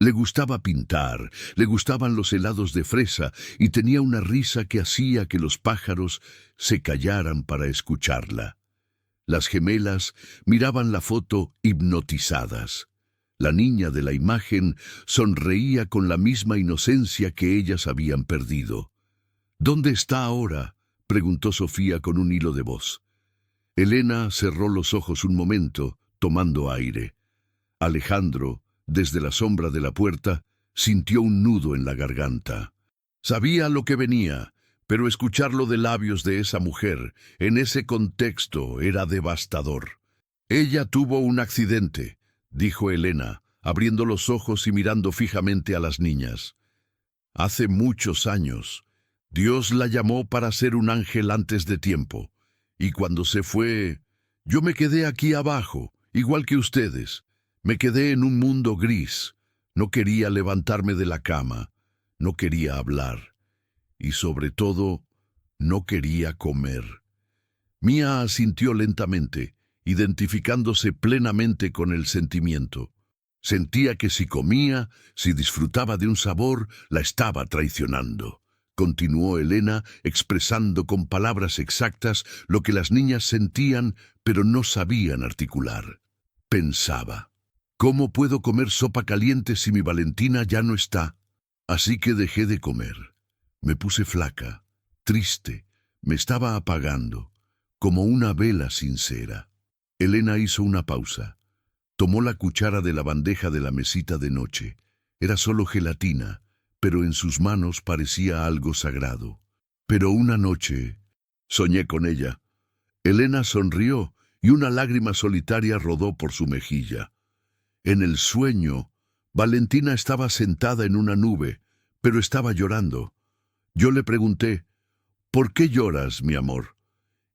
Le gustaba pintar, le gustaban los helados de fresa y tenía una risa que hacía que los pájaros se callaran para escucharla. Las gemelas miraban la foto hipnotizadas. La niña de la imagen sonreía con la misma inocencia que ellas habían perdido. ¿Dónde está ahora?, preguntó Sofía con un hilo de voz. Elena cerró los ojos un momento, tomando aire. Alejandro, desde la sombra de la puerta, sintió un nudo en la garganta. Sabía lo que venía, pero escucharlo de labios de esa mujer, en ese contexto, era devastador. Ella tuvo un accidente, dijo Elena, abriendo los ojos y mirando fijamente a las niñas. Hace muchos años, Dios la llamó para ser un ángel antes de tiempo, y cuando se fue, yo me quedé aquí abajo, igual que ustedes. Me quedé en un mundo gris. No quería levantarme de la cama, no quería hablar, y sobre todo, no quería comer. Mía asintió lentamente, identificándose plenamente con el sentimiento. Sentía que si comía, si disfrutaba de un sabor, la estaba traicionando. Continuó Elena, expresando con palabras exactas lo que las niñas sentían, pero no sabían articular. Pensaba, ¿cómo puedo comer sopa caliente si mi Valentina ya no está? Así que dejé de comer. Me puse flaca, triste, me estaba apagando, como una vela sincera. Elena hizo una pausa. Tomó la cuchara de la bandeja de la mesita de noche. Era solo gelatina, pero en sus manos parecía algo sagrado. Pero una noche soñé con ella. Elena sonrió y una lágrima solitaria rodó por su mejilla. En el sueño, Valentina estaba sentada en una nube, pero estaba llorando. Yo le pregunté, ¿por qué lloras, mi amor?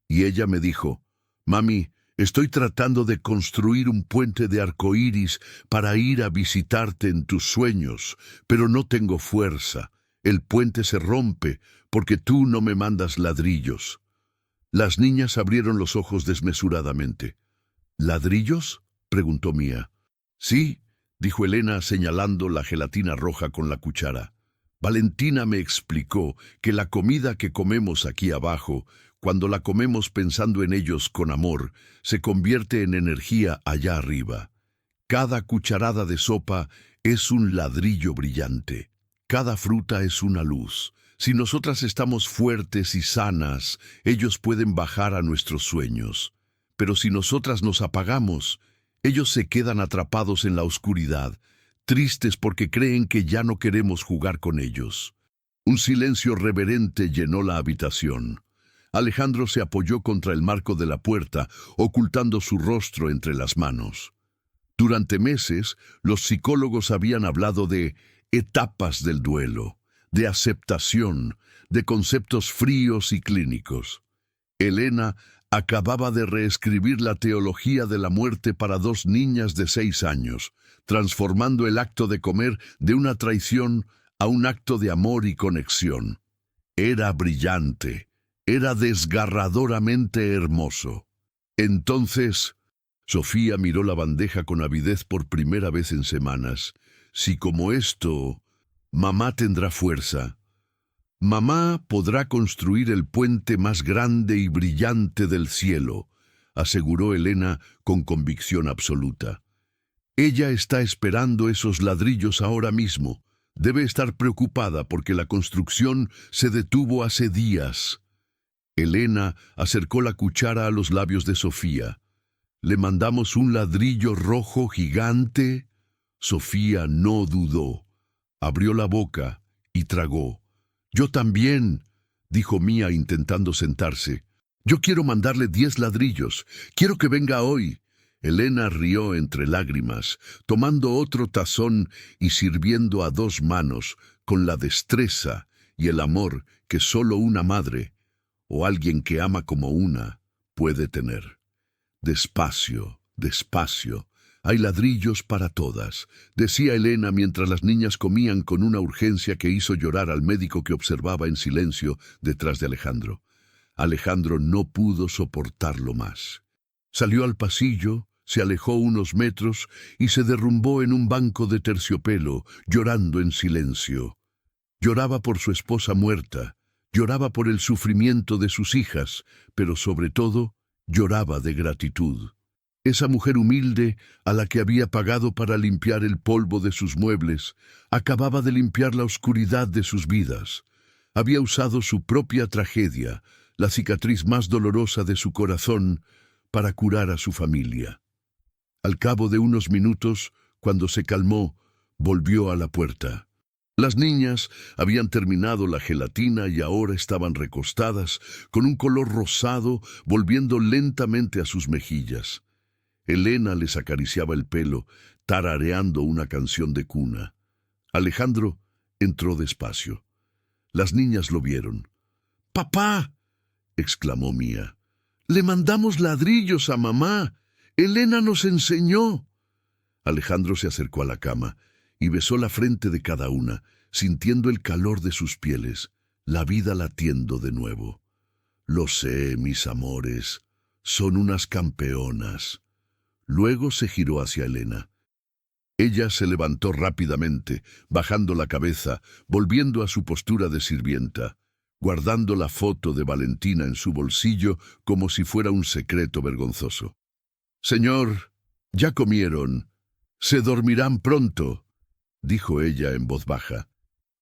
Y ella me dijo, mami, estoy tratando de construir un puente de arcoíris para ir a visitarte en tus sueños, pero no tengo fuerza. El puente se rompe porque tú no me mandas ladrillos. Las niñas abrieron los ojos desmesuradamente. ¿Ladrillos?, preguntó Mía. Sí, dijo Elena señalando la gelatina roja con la cuchara. Valentina me explicó que la comida que comemos aquí abajo, cuando la comemos pensando en ellos con amor, se convierte en energía allá arriba. Cada cucharada de sopa es un ladrillo brillante. Cada fruta es una luz. Si nosotras estamos fuertes y sanas, ellos pueden bajar a nuestros sueños. Pero si nosotras nos apagamos, ellos se quedan atrapados en la oscuridad, tristes porque creen que ya no queremos jugar con ellos. Un silencio reverente llenó la habitación. Alejandro se apoyó contra el marco de la puerta, ocultando su rostro entre las manos. Durante meses, los psicólogos habían hablado de etapas del duelo, de aceptación, de conceptos fríos y clínicos. Elena acababa de reescribir la teología de la muerte para 2 niñas de 6 años, transformando el acto de comer de una traición a un acto de amor y conexión. Era brillante, era desgarradoramente hermoso. Entonces, Sofía miró la bandeja con avidez por primera vez en semanas. Si como esto, mamá tendrá fuerza. Mamá podrá construir el puente más grande y brillante del cielo, aseguró Elena con convicción absoluta. Ella está esperando esos ladrillos ahora mismo. Debe estar preocupada porque la construcción se detuvo hace días. Elena acercó la cuchara a los labios de Sofía. ¿Le mandamos un ladrillo rojo gigante? Sofía no dudó. Abrió la boca y tragó. Yo también, dijo Mía intentando sentarse. Yo quiero mandarle 10 ladrillos. Quiero que venga hoy. Elena rió entre lágrimas, tomando otro tazón y sirviendo a 2 manos, con la destreza y el amor que solo una madre, o alguien que ama como una, puede tener. Despacio, despacio. Hay ladrillos para todas, decía Elena mientras las niñas comían con una urgencia que hizo llorar al médico que observaba en silencio detrás de Alejandro. Alejandro no pudo soportarlo más. Salió al pasillo, se alejó unos metros y se derrumbó en un banco de terciopelo, llorando en silencio. Lloraba por su esposa muerta, lloraba por el sufrimiento de sus hijas, pero sobre todo, lloraba de gratitud. Esa mujer humilde, a la que había pagado para limpiar el polvo de sus muebles, acababa de limpiar la oscuridad de sus vidas. Había usado su propia tragedia, la cicatriz más dolorosa de su corazón, para curar a su familia. Al cabo de unos minutos, cuando se calmó, volvió a la puerta. Las niñas habían terminado la gelatina y ahora estaban recostadas, con un color rosado volviendo lentamente a sus mejillas. Elena les acariciaba el pelo, tarareando una canción de cuna. Alejandro entró despacio. Las niñas lo vieron. «¡Papá!», exclamó Mía. «Le mandamos ladrillos a mamá. Elena nos enseñó». Alejandro se acercó a la cama y besó la frente de cada una, sintiendo el calor de sus pieles, la vida latiendo de nuevo. «Lo sé, mis amores, son unas campeonas». Luego se giró hacia Elena. Ella se levantó rápidamente, bajando la cabeza, volviendo a su postura de sirvienta, guardando la foto de Valentina en su bolsillo como si fuera un secreto vergonzoso. «Señor, ya comieron. Se dormirán pronto», dijo ella en voz baja.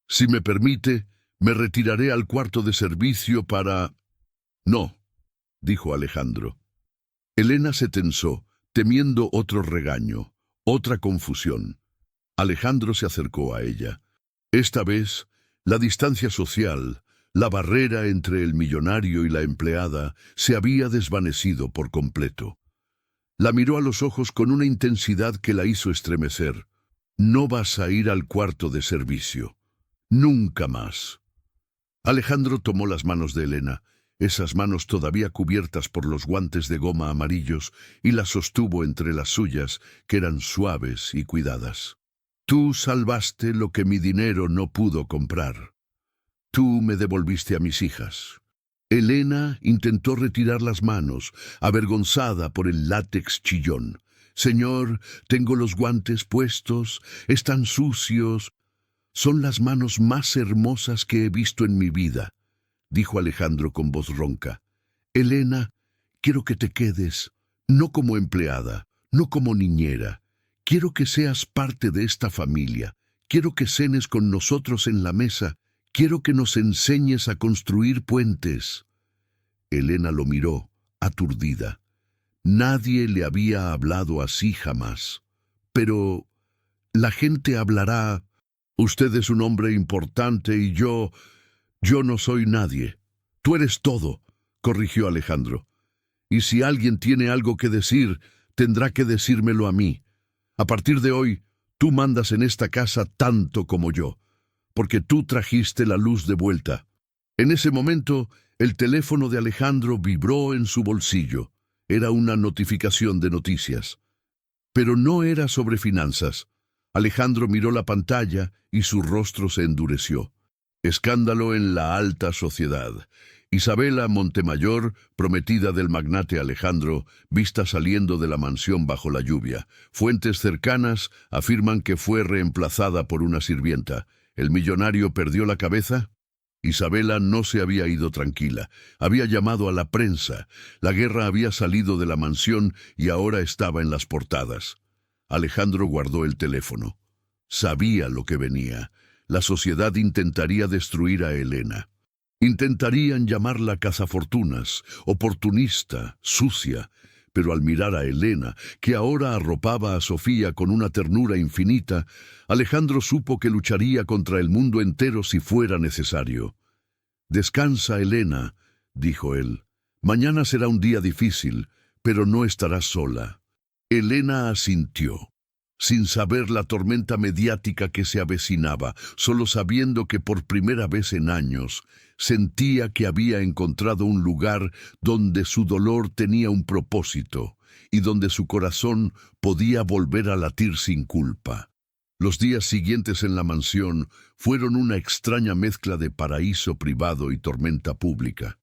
«Si me permite, me retiraré al cuarto de servicio para...». «No», dijo Alejandro. Elena se tensó, temiendo otro regaño, otra confusión. Alejandro se acercó a ella. Esta vez, la distancia social, la barrera entre el millonario y la empleada, se había desvanecido por completo. La miró a los ojos con una intensidad que la hizo estremecer. «No vas a ir al cuarto de servicio. Nunca más». Alejandro tomó las manos de Elena, esas manos todavía cubiertas por los guantes de goma amarillos, y las sostuvo entre las suyas, que eran suaves y cuidadas. «Tú salvaste lo que mi dinero no pudo comprar. Tú me devolviste a mis hijas. Elena intentó retirar las manos, avergonzada por el látex chillón. «Señor, tengo los guantes puestos, están sucios». «Son las manos más hermosas que he visto en mi vida», dijo Alejandro con voz ronca. «Elena, quiero que te quedes, no como empleada, no como niñera. Quiero que seas parte de esta familia. Quiero que cenes con nosotros en la mesa. Quiero que nos enseñes a construir puentes». Elena lo miró, aturdida. Nadie le había hablado así jamás. «Pero la gente hablará. Usted es un hombre importante y yo no soy nadie». «Tú eres todo», corrigió Alejandro. «Y si alguien tiene algo que decir, tendrá que decírmelo a mí. A partir de hoy, tú mandas en esta casa tanto como yo, porque tú trajiste la luz de vuelta». En ese momento, el teléfono de Alejandro vibró en su bolsillo. Era una notificación de noticias. Pero no era sobre finanzas. Alejandro miró la pantalla y su rostro se endureció. Escándalo en la alta sociedad. Isabela Montemayor, prometida del magnate Alejandro, vista saliendo de la mansión bajo la lluvia. Fuentes cercanas afirman que fue reemplazada por una sirvienta. ¿El millonario perdió la cabeza? Isabela no se había ido tranquila. Había llamado a la prensa. La guerra había salido de la mansión y ahora estaba en las portadas. Alejandro guardó el teléfono. Sabía lo que venía. La sociedad intentaría destruir a Elena. Intentarían llamarla cazafortunas, oportunista, sucia. Pero al mirar a Elena, que ahora arropaba a Sofía con una ternura infinita, Alejandro supo que lucharía contra el mundo entero si fuera necesario. «Descansa, Elena», dijo él. «Mañana será un día difícil, pero no estarás sola». Elena asintió, sin saber la tormenta mediática que se avecinaba, solo sabiendo que por primera vez en años sentía que había encontrado un lugar donde su dolor tenía un propósito y donde su corazón podía volver a latir sin culpa. Los días siguientes en la mansión fueron una extraña mezcla de paraíso privado y tormenta pública.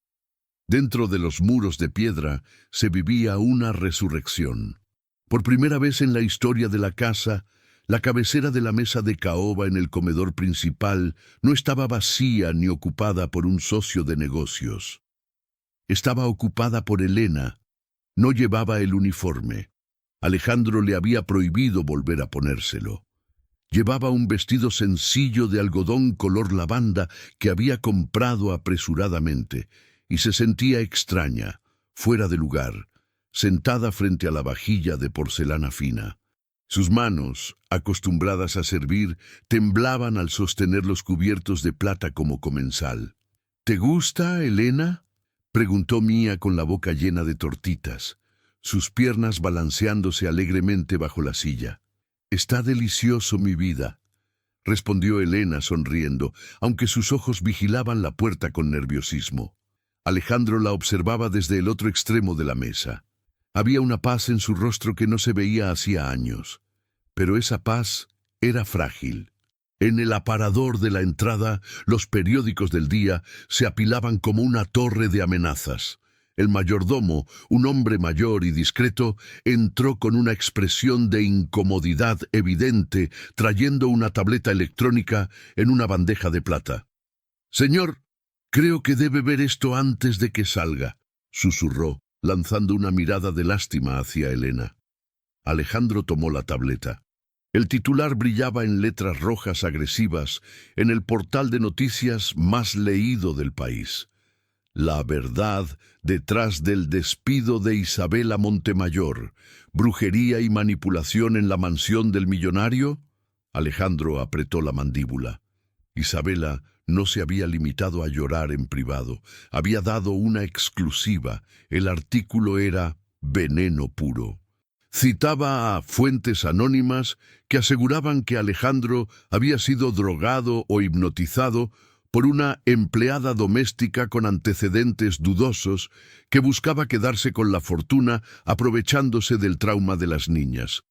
Dentro de los muros de piedra se vivía una resurrección. Por primera vez en la historia de la casa, la cabecera de la mesa de caoba en el comedor principal no estaba vacía ni ocupada por un socio de negocios. Estaba ocupada por Elena. No llevaba el uniforme. Alejandro le había prohibido volver a ponérselo. Llevaba un vestido sencillo de algodón color lavanda que había comprado apresuradamente y se sentía extraña, fuera de lugar, sentada frente a la vajilla de porcelana fina. Sus manos, acostumbradas a servir, temblaban al sostener los cubiertos de plata como comensal. «¿Te gusta, Elena?», preguntó Mía con la boca llena de tortitas, sus piernas balanceándose alegremente bajo la silla. «Está delicioso, mi vida», respondió Elena sonriendo, aunque sus ojos vigilaban la puerta con nerviosismo. Alejandro la observaba desde el otro extremo de la mesa. Había una paz en su rostro que no se veía hacía años. Pero esa paz era frágil. En el aparador de la entrada, los periódicos del día se apilaban como una torre de amenazas. El mayordomo, un hombre mayor y discreto, entró con una expresión de incomodidad evidente, trayendo una tableta electrónica en una bandeja de plata. «Señor, creo que debe ver esto antes de que salga», susurró, lanzando una mirada de lástima hacia Elena. Alejandro tomó la tableta. El titular brillaba en letras rojas agresivas en el portal de noticias más leído del país. «La verdad detrás del despido de Isabela Montemayor. ¿Brujería y manipulación en la mansión del millonario?». Alejandro apretó la mandíbula. Isabela no se había limitado a llorar en privado. Había dado una exclusiva. El artículo era veneno puro. Citaba a fuentes anónimas que aseguraban que Alejandro había sido drogado o hipnotizado por una empleada doméstica con antecedentes dudosos que buscaba quedarse con la fortuna aprovechándose del trauma de las niñas.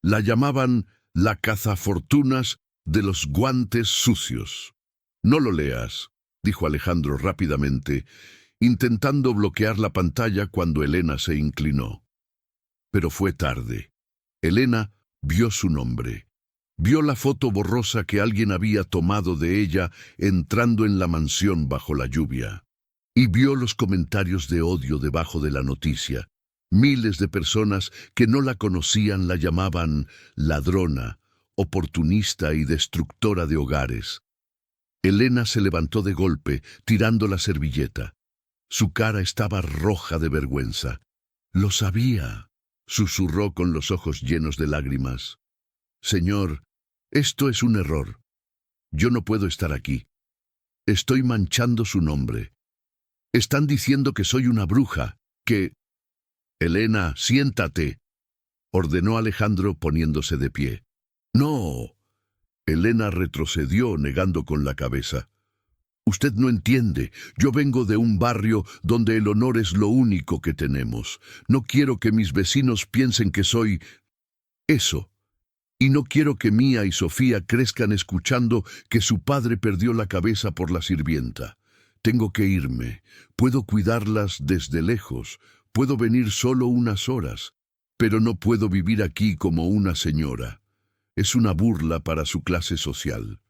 La llamaban la cazafortunas de los guantes sucios. «No lo leas», dijo Alejandro rápidamente, intentando bloquear la pantalla cuando Elena se inclinó. Pero fue tarde. Elena vio su nombre. Vio la foto borrosa que alguien había tomado de ella entrando en la mansión bajo la lluvia. Y vio los comentarios de odio debajo de la noticia. Miles de personas que no la conocían la llamaban ladrona, oportunista y destructora de hogares. Elena se levantó de golpe, tirando la servilleta. Su cara estaba roja de vergüenza. «Lo sabía», susurró con los ojos llenos de lágrimas. «Señor, esto es un error. Yo no puedo estar aquí. Estoy manchando su nombre. Están diciendo que soy una bruja, que...» «Elena, siéntate», ordenó Alejandro poniéndose de pie. «No». Elena retrocedió negando con la cabeza. «Usted no entiende. Yo vengo de un barrio donde el honor es lo único que tenemos. No quiero que mis vecinos piensen que soy eso. Y no quiero que Mía y Sofía crezcan escuchando que su padre perdió la cabeza por la sirvienta. Tengo que irme. Puedo cuidarlas desde lejos. Puedo venir solo unas horas. Pero no puedo vivir aquí como una señora. Es una burla para su clase social».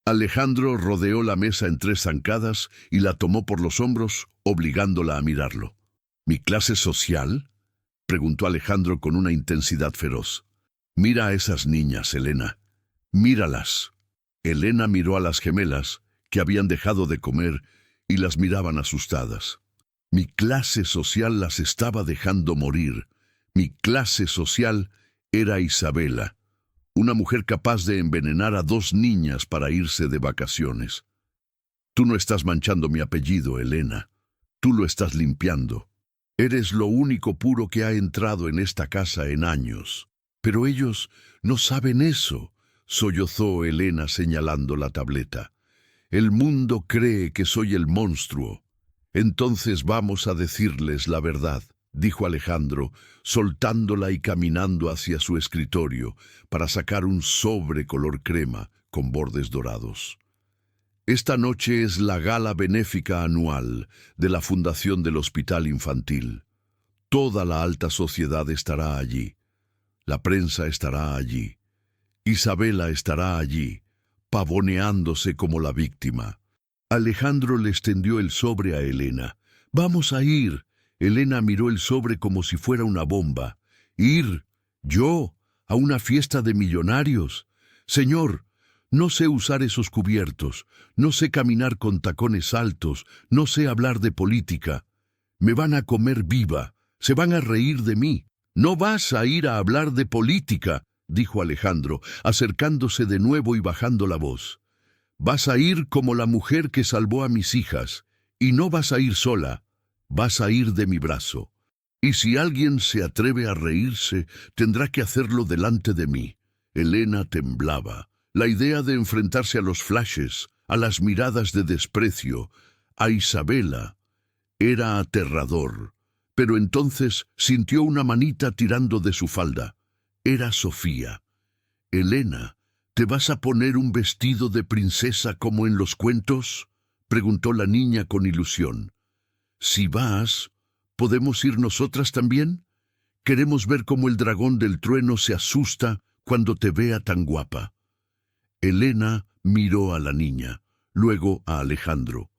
Alejandro rodeó la mesa en 3 zancadas y la tomó por los hombros, obligándola a mirarlo. «¿Mi clase social?», preguntó Alejandro con una intensidad feroz. «Mira a esas niñas, Elena. Míralas». Elena miró a las gemelas, que habían dejado de comer, y las miraban asustadas. Mi clase social las estaba dejando morir. Mi clase social era Isabela, una mujer capaz de envenenar a 2 niñas para irse de vacaciones. Tú no estás manchando mi apellido, Elena. Tú lo estás limpiando. Eres lo único puro que ha entrado en esta casa en años. Pero ellos no saben eso, sollozó Elena señalando la tableta. El mundo cree que soy el monstruo. Entonces vamos a decirles la verdad, dijo Alejandro, soltándola y caminando hacia su escritorio para sacar un sobre color crema con bordes dorados. Esta noche es la gala benéfica anual de la Fundación del Hospital Infantil. Toda la alta sociedad estará allí. La prensa estará allí. Isabela estará allí, pavoneándose como la víctima. Alejandro le extendió el sobre a Elena. «Vamos a ir». Elena miró el sobre como si fuera una bomba. «¿Ir? ¿Yo? ¿A una fiesta de millonarios? Señor, no sé usar esos cubiertos, no sé caminar con tacones altos, no sé hablar de política. Me van a comer viva, se van a reír de mí. No vas a ir a hablar de política», dijo Alejandro, acercándose de nuevo y bajando la voz. «Vas a ir como la mujer que salvó a mis hijas, y no vas a ir sola. Vas a ir de mi brazo. Y si alguien se atreve a reírse, tendrá que hacerlo delante de mí». Elena temblaba. La idea de enfrentarse a los flashes, a las miradas de desprecio, a Isabela, era aterrador. Pero entonces sintió una manita tirando de su falda. Era Sofía. «Elena, ¿te vas a poner un vestido de princesa como en los cuentos?», preguntó la niña con ilusión. «Si vas, ¿podemos ir nosotras también? Queremos ver cómo el dragón del trueno se asusta cuando te vea tan guapa». Elena miró a la niña, luego a Alejandro.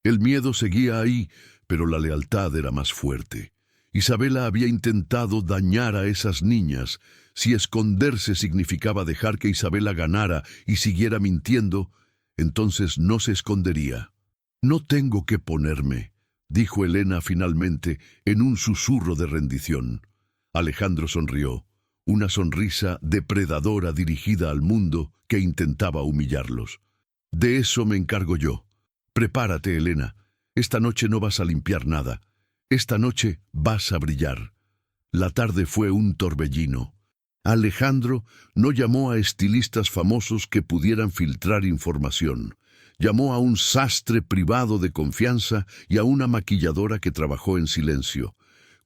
El miedo seguía ahí, pero la lealtad era más fuerte. Isabela había intentado dañar a esas niñas. Si esconderse significaba dejar que Isabela ganara y siguiera mintiendo, entonces no se escondería. «No tengo que ponerme», dijo Elena finalmente en un susurro de rendición. Alejandro sonrió, una sonrisa depredadora dirigida al mundo que intentaba humillarlos. «De eso me encargo yo. Prepárate, Elena. Esta noche no vas a limpiar nada. Esta noche vas a brillar». La tarde fue un torbellino. Alejandro no llamó a estilistas famosos que pudieran filtrar información. Llamó a un sastre privado de confianza y a una maquilladora que trabajó en silencio.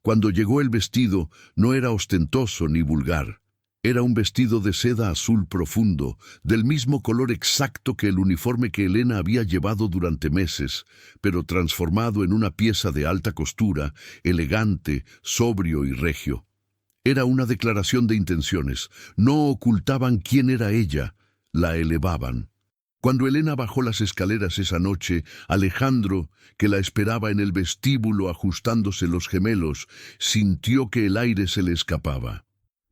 Cuando llegó el vestido, no era ostentoso ni vulgar. Era un vestido de seda azul profundo, del mismo color exacto que el uniforme que Elena había llevado durante meses, pero transformado en una pieza de alta costura, elegante, sobrio y regio. Era una declaración de intenciones. No ocultaban quién era ella, la elevaban. Cuando Elena bajó las escaleras esa noche, Alejandro, que la esperaba en el vestíbulo ajustándose los gemelos, sintió que el aire se le escapaba.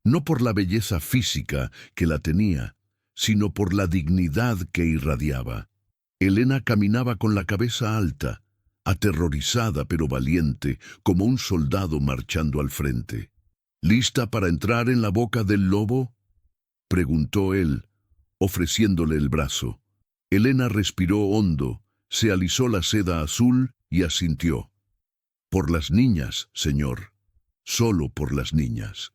No por la belleza física que la tenía, sino por la dignidad que irradiaba. Elena caminaba con la cabeza alta, aterrorizada pero valiente, como un soldado marchando al frente. ¿Lista para entrar en la boca del lobo?, preguntó él, ofreciéndole el brazo. Elena respiró hondo, se alisó la seda azul y asintió. Por las niñas, señor, solo por las niñas.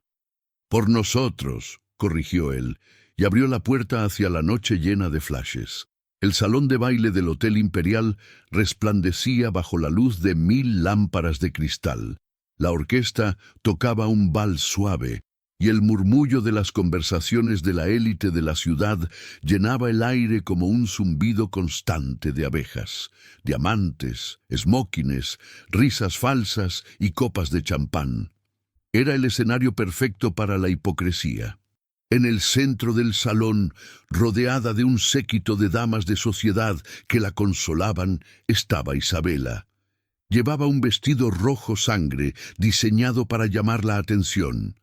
Por nosotros, corrigió él, y abrió la puerta hacia la noche llena de flashes. El salón de baile del Hotel Imperial resplandecía bajo la luz de 1000 lámparas de cristal. La orquesta tocaba un vals suave, y el murmullo de las conversaciones de la élite de la ciudad llenaba el aire como un zumbido constante de abejas, diamantes, esmóquines, risas falsas y copas de champán. Era el escenario perfecto para la hipocresía. En el centro del salón, rodeada de un séquito de damas de sociedad que la consolaban, estaba Isabela. Llevaba un vestido rojo sangre, diseñado para llamar la atención.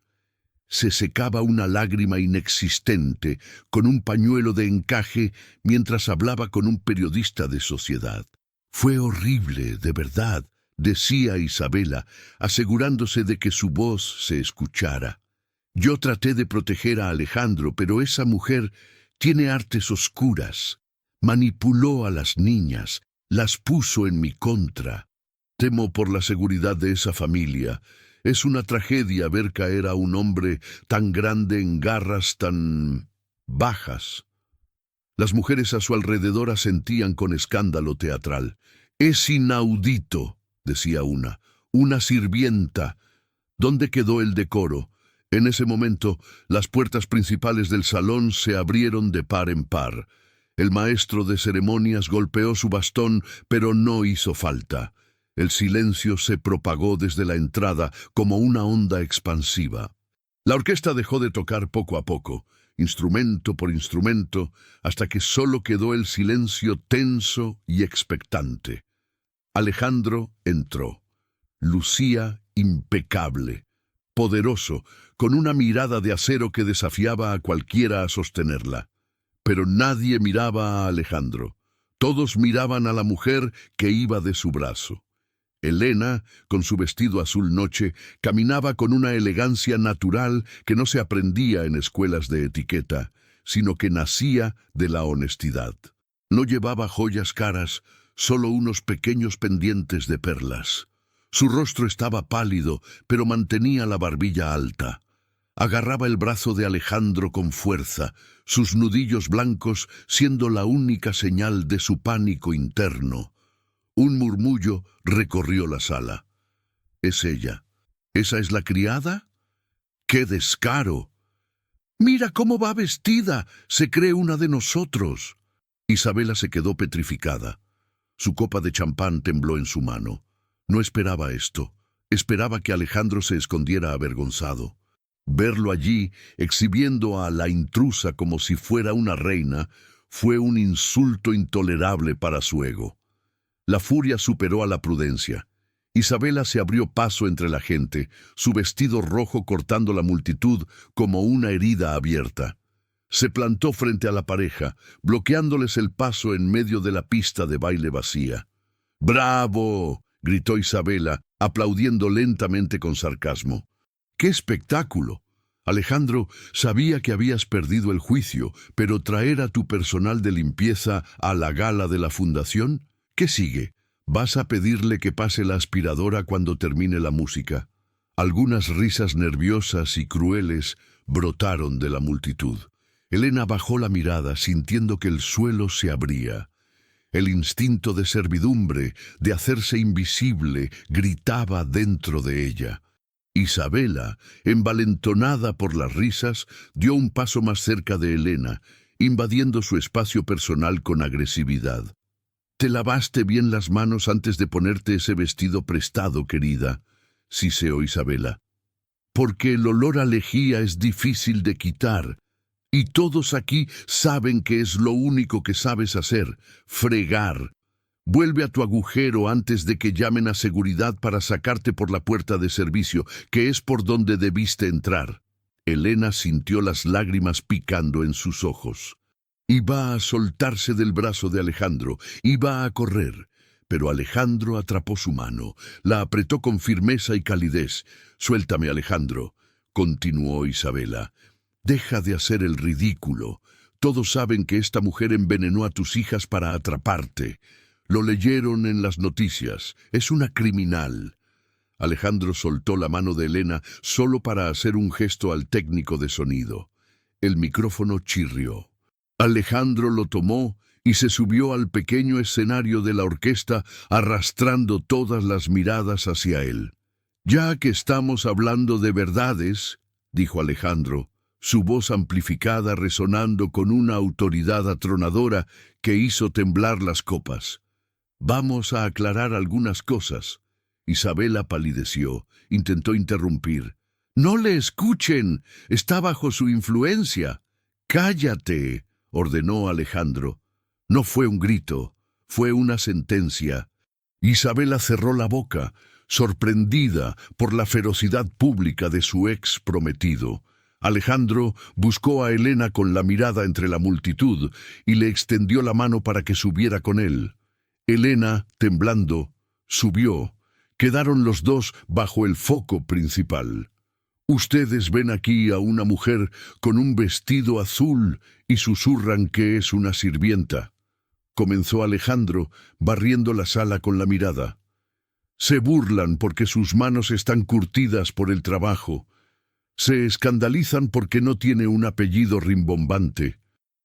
Se secaba una lágrima inexistente con un pañuelo de encaje mientras hablaba con un periodista de sociedad. Fue horrible, de verdad, decía Isabela, asegurándose de que su voz se escuchara. Yo traté de proteger a Alejandro, pero esa mujer tiene artes oscuras. Manipuló a las niñas, las puso en mi contra. Temo por la seguridad de esa familia. Es una tragedia ver caer a un hombre tan grande en garras tan bajas. Las mujeres a su alrededor asentían con escándalo teatral. Es inaudito, decía una sirvienta. ¿Dónde quedó el decoro? En ese momento, las puertas principales del salón se abrieron de par en par. El maestro de ceremonias golpeó su bastón, pero no hizo falta. El silencio se propagó desde la entrada como una onda expansiva. La orquesta dejó de tocar poco a poco, instrumento por instrumento, hasta que solo quedó el silencio tenso y expectante. Alejandro entró. Lucía impecable, poderoso, con una mirada de acero que desafiaba a cualquiera a sostenerla. Pero nadie miraba a Alejandro. Todos miraban a la mujer que iba de su brazo. Elena, con su vestido azul noche, caminaba con una elegancia natural que no se aprendía en escuelas de etiqueta, sino que nacía de la honestidad. No llevaba joyas caras, solo unos pequeños pendientes de perlas. Su rostro estaba pálido, pero mantenía la barbilla alta. Agarraba el brazo de Alejandro con fuerza, sus nudillos blancos siendo la única señal de su pánico interno. Un murmullo recorrió la sala. ¿Es ella? ¿Esa es la criada? ¡Qué descaro! ¡Mira cómo va vestida! Se cree una de nosotros. Isabela se quedó petrificada. Su copa de champán tembló en su mano. No esperaba esto. Esperaba que Alejandro se escondiera avergonzado. Verlo allí, exhibiendo a la intrusa como si fuera una reina, fue un insulto intolerable para su ego. La furia superó a la prudencia. Isabela se abrió paso entre la gente, su vestido rojo cortando la multitud como una herida abierta. Se plantó frente a la pareja, bloqueándoles el paso en medio de la pista de baile vacía. ¡Bravo!, gritó Isabela, aplaudiendo lentamente con sarcasmo. ¡Qué espectáculo! Alejandro, sabía que habías perdido el juicio, pero traer a tu personal de limpieza a la gala de la fundación... ¿Qué sigue? ¿Vas a pedirle que pase la aspiradora cuando termine la música? Algunas risas nerviosas y crueles brotaron de la multitud. Elena bajó la mirada sintiendo que el suelo se abría. El instinto de servidumbre, de hacerse invisible, gritaba dentro de ella. Isabela, envalentonada por las risas, dio un paso más cerca de Elena, invadiendo su espacio personal con agresividad. «¿Te lavaste bien las manos antes de ponerte ese vestido prestado, querida?», siseó Isabela. «Porque el olor a lejía es difícil de quitar, y todos aquí saben que es lo único que sabes hacer, fregar. Vuelve a tu agujero antes de que llamen a seguridad para sacarte por la puerta de servicio, que es por donde debiste entrar». Elena sintió las lágrimas picando en sus ojos. Iba a soltarse del brazo de Alejandro, iba a correr, pero Alejandro atrapó su mano, la apretó con firmeza y calidez. «Suéltame, Alejandro», continuó Isabela. «Deja de hacer el ridículo. Todos saben que esta mujer envenenó a tus hijas para atraparte. Lo leyeron en las noticias. Es una criminal». Alejandro soltó la mano de Elena solo para hacer un gesto al técnico de sonido. El micrófono chirrió. Alejandro lo tomó y se subió al pequeño escenario de la orquesta, arrastrando todas las miradas hacia él. «Ya que estamos hablando de verdades», dijo Alejandro, su voz amplificada resonando con una autoridad atronadora que hizo temblar las copas. «Vamos a aclarar algunas cosas». Isabela palideció, intentó interrumpir. «No le escuchen, está bajo su influencia». «Cállate», ordenó Alejandro. No fue un grito, fue una sentencia. Isabela cerró la boca, sorprendida por la ferocidad pública de su ex prometido. Alejandro buscó a Elena con la mirada entre la multitud y le extendió la mano para que subiera con él. Elena, temblando, subió. Quedaron los dos bajo el foco principal. «Ustedes ven aquí a una mujer con un vestido azul y susurran que es una sirvienta», comenzó Alejandro, barriendo la sala con la mirada. «Se burlan porque sus manos están curtidas por el trabajo. Se escandalizan porque no tiene un apellido rimbombante».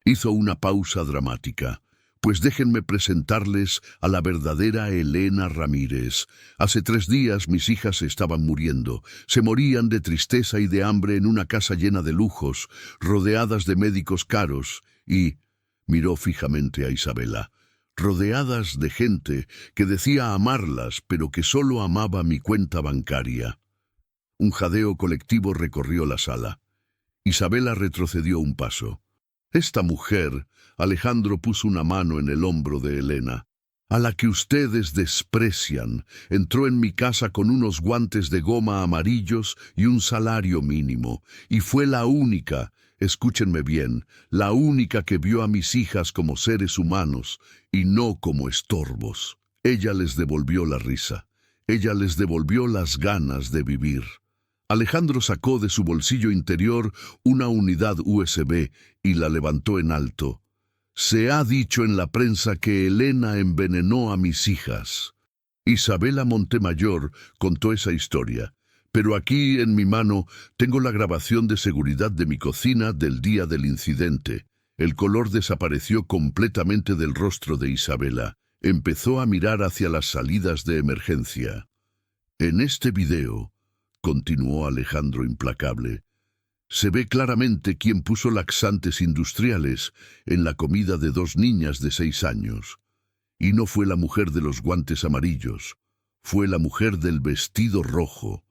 Hizo una pausa dramática. «Pues déjenme presentarles a la verdadera Elena Ramírez. Hace 3 días mis hijas estaban muriendo. Se morían de tristeza y de hambre en una casa llena de lujos, rodeadas de médicos caros y...» miró fijamente a Isabela. «Rodeadas de gente que decía amarlas, pero que solo amaba mi cuenta bancaria». Un jadeo colectivo recorrió la sala. Isabela retrocedió un paso. «Esta mujer», Alejandro puso una mano en el hombro de Elena, «a la que ustedes desprecian, entró en mi casa con unos guantes de goma amarillos y un salario mínimo, y fue la única, escúchenme bien, la única que vio a mis hijas como seres humanos y no como estorbos. Ella les devolvió la risa, ella les devolvió las ganas de vivir». Alejandro sacó de su bolsillo interior una unidad USB y la levantó en alto. «Se ha dicho en la prensa que Elena envenenó a mis hijas». Isabela Montemayor contó esa historia, pero aquí en mi mano tengo la grabación de seguridad de mi cocina del día del incidente. El color desapareció completamente del rostro de Isabela. Empezó a mirar hacia las salidas de emergencia. «En este video», continuó Alejandro implacable, «se ve claramente quién puso laxantes industriales en la comida de 2 niñas de 6 años. Y no fue la mujer de los guantes amarillos, fue la mujer del vestido rojo».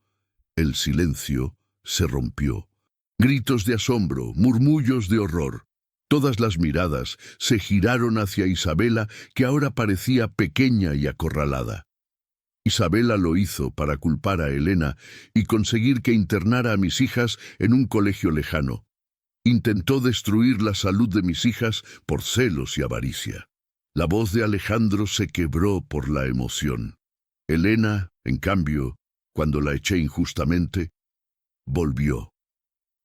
El silencio se rompió. Gritos de asombro, murmullos de horror. Todas las miradas se giraron hacia Isabela, que ahora parecía pequeña y acorralada. Isabela lo hizo para culpar a Elena y conseguir que internara a mis hijas en un colegio lejano. Intentó destruir la salud de mis hijas por celos y avaricia. La voz de Alejandro se quebró por la emoción. Elena, en cambio, cuando la eché injustamente, volvió.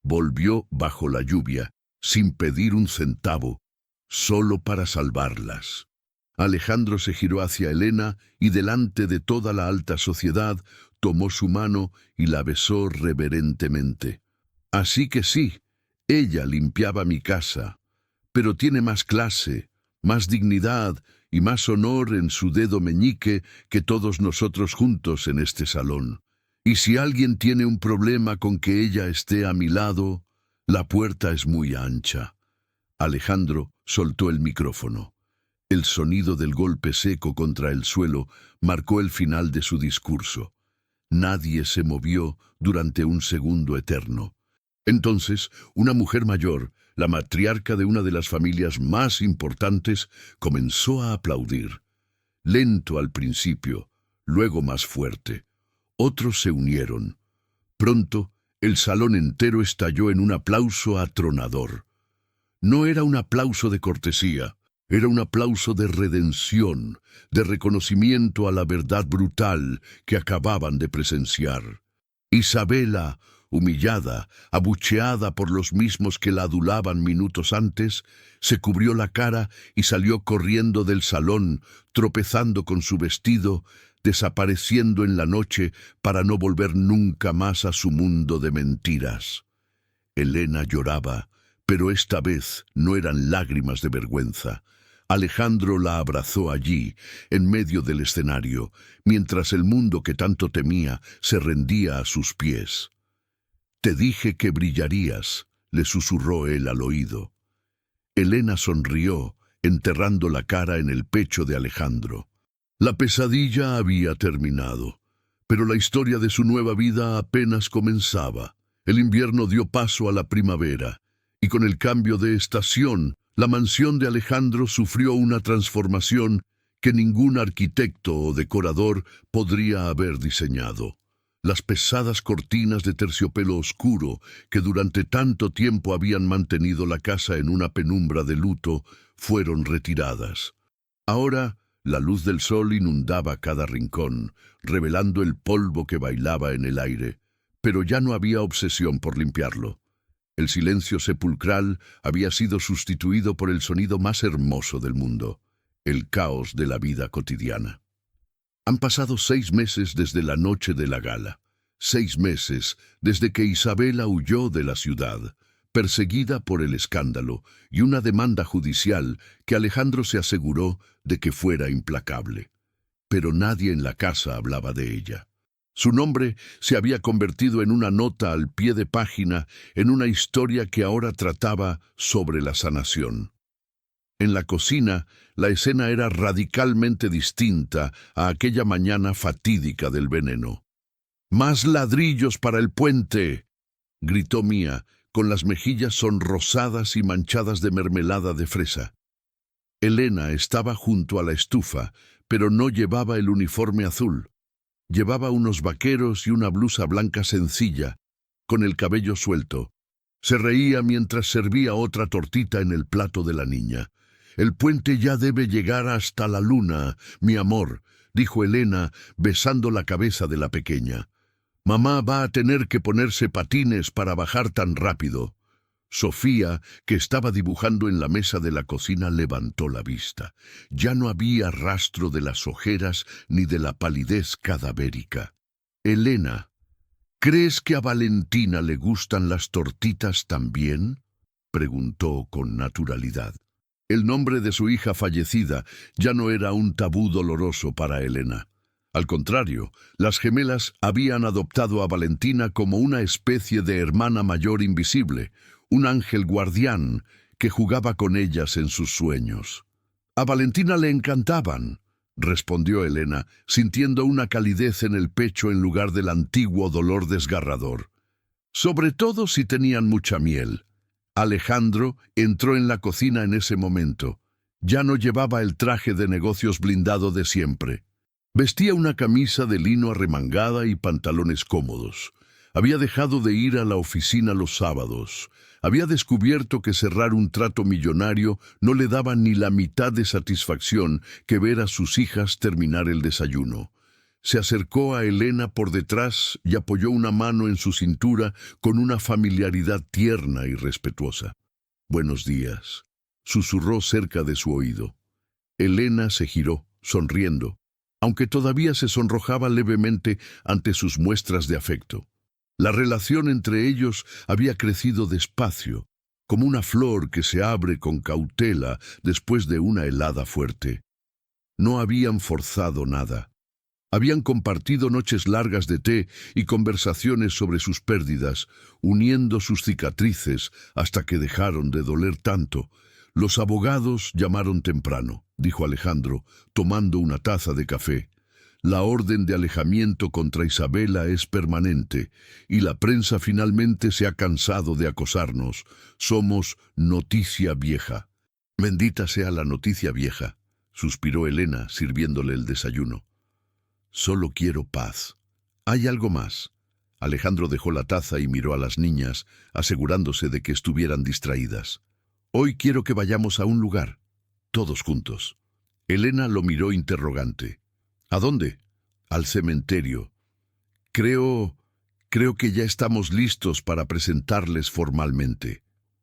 Volvió bajo la lluvia, sin pedir un centavo, solo para salvarlas. Alejandro se giró hacia Elena y delante de toda la alta sociedad tomó su mano y la besó reverentemente. «Así que sí, ella limpiaba mi casa, pero tiene más clase, más dignidad y más honor en su dedo meñique que todos nosotros juntos en este salón. Y si alguien tiene un problema con que ella esté a mi lado, la puerta es muy ancha. Alejandro soltó el micrófono. El sonido del golpe seco contra el suelo marcó el final de su discurso. Nadie se movió durante un segundo eterno. Entonces, una mujer mayor, la matriarca de una de las familias más importantes, comenzó a aplaudir. Lento al principio, luego más fuerte. Otros se unieron. Pronto, el salón entero estalló en un aplauso atronador. No era un aplauso de cortesía, era un aplauso de redención, de reconocimiento a la verdad brutal que acababan de presenciar. Isabela, humillada, abucheada por los mismos que la adulaban minutos antes, se cubrió la cara y salió corriendo del salón, tropezando con su vestido, desapareciendo en la noche para no volver nunca más a su mundo de mentiras. Elena lloraba, pero esta vez no eran lágrimas de vergüenza. Alejandro la abrazó allí, en medio del escenario, mientras el mundo que tanto temía se rendía a sus pies. «Te dije que brillarías», le susurró él al oído. Elena sonrió, enterrando la cara en el pecho de Alejandro. La pesadilla había terminado, pero la historia de su nueva vida apenas comenzaba. El invierno dio paso a la primavera, y con el cambio de estación, la mansión de Alejandro sufrió una transformación que ningún arquitecto o decorador podría haber diseñado. Las pesadas cortinas de terciopelo oscuro que durante tanto tiempo habían mantenido la casa en una penumbra de luto fueron retiradas. Ahora, la luz del sol inundaba cada rincón, revelando el polvo que bailaba en el aire, pero ya no había obsesión por limpiarlo. El silencio sepulcral había sido sustituido por el sonido más hermoso del mundo, el caos de la vida cotidiana. Han pasado 6 meses desde la noche de la gala, 6 meses desde que Isabela huyó de la ciudad, perseguida por el escándalo y una demanda judicial que Alejandro se aseguró de que fuera implacable. Pero nadie en la casa hablaba de ella. Su nombre se había convertido en una nota al pie de página en una historia que ahora trataba sobre la sanación. En la cocina, la escena era radicalmente distinta a aquella mañana fatídica del veneno. «¡Más ladrillos para el puente!», gritó Mía, con las mejillas sonrosadas y manchadas de mermelada de fresa. Elena estaba junto a la estufa, pero no llevaba el uniforme azul. Llevaba unos vaqueros y una blusa blanca sencilla, con el cabello suelto. Se reía mientras servía otra tortita en el plato de la niña. «El puente ya debe llegar hasta la luna, mi amor», dijo Elena, besando la cabeza de la pequeña. «Mamá va a tener que ponerse patines para bajar tan rápido». Sofía, que estaba dibujando en la mesa de la cocina, levantó la vista. Ya no había rastro de las ojeras ni de la palidez cadavérica. «Elena, ¿crees que a Valentina le gustan las tortitas también?», preguntó con naturalidad. El nombre de su hija fallecida ya no era un tabú doloroso para Elena. Al contrario, las gemelas habían adoptado a Valentina como una especie de hermana mayor invisible, un ángel guardián que jugaba con ellas en sus sueños. «A Valentina le encantaban», respondió Elena, sintiendo una calidez en el pecho en lugar del antiguo dolor desgarrador. «Sobre todo si tenían mucha miel». Alejandro entró en la cocina en ese momento. Ya no llevaba el traje de negocios blindado de siempre. Vestía una camisa de lino arremangada y pantalones cómodos. Había dejado de ir a la oficina los sábados. Había descubierto que cerrar un trato millonario no le daba ni la mitad de satisfacción que ver a sus hijas terminar el desayuno. Se acercó a Elena por detrás y apoyó una mano en su cintura con una familiaridad tierna y respetuosa. «Buenos días», susurró cerca de su oído. Elena se giró, sonriendo, aunque todavía se sonrojaba levemente ante sus muestras de afecto. La relación entre ellos había crecido despacio, como una flor que se abre con cautela después de una helada fuerte. No habían forzado nada. Habían compartido noches largas de té y conversaciones sobre sus pérdidas, uniendo sus cicatrices hasta que dejaron de doler tanto. Los abogados llamaron temprano, dijo Alejandro, tomando una taza de café. La orden de alejamiento contra Isabela es permanente y la prensa finalmente se ha cansado de acosarnos. Somos noticia vieja. Bendita sea la noticia vieja, suspiró Elena, sirviéndole el desayuno. Solo quiero paz. ¿Hay algo más? Alejandro dejó la taza y miró a las niñas, asegurándose de que estuvieran distraídas. Hoy quiero que vayamos a un lugar, todos juntos. Elena lo miró interrogante. ¿A dónde? Al cementerio. Creo que ya estamos listos para presentarles formalmente.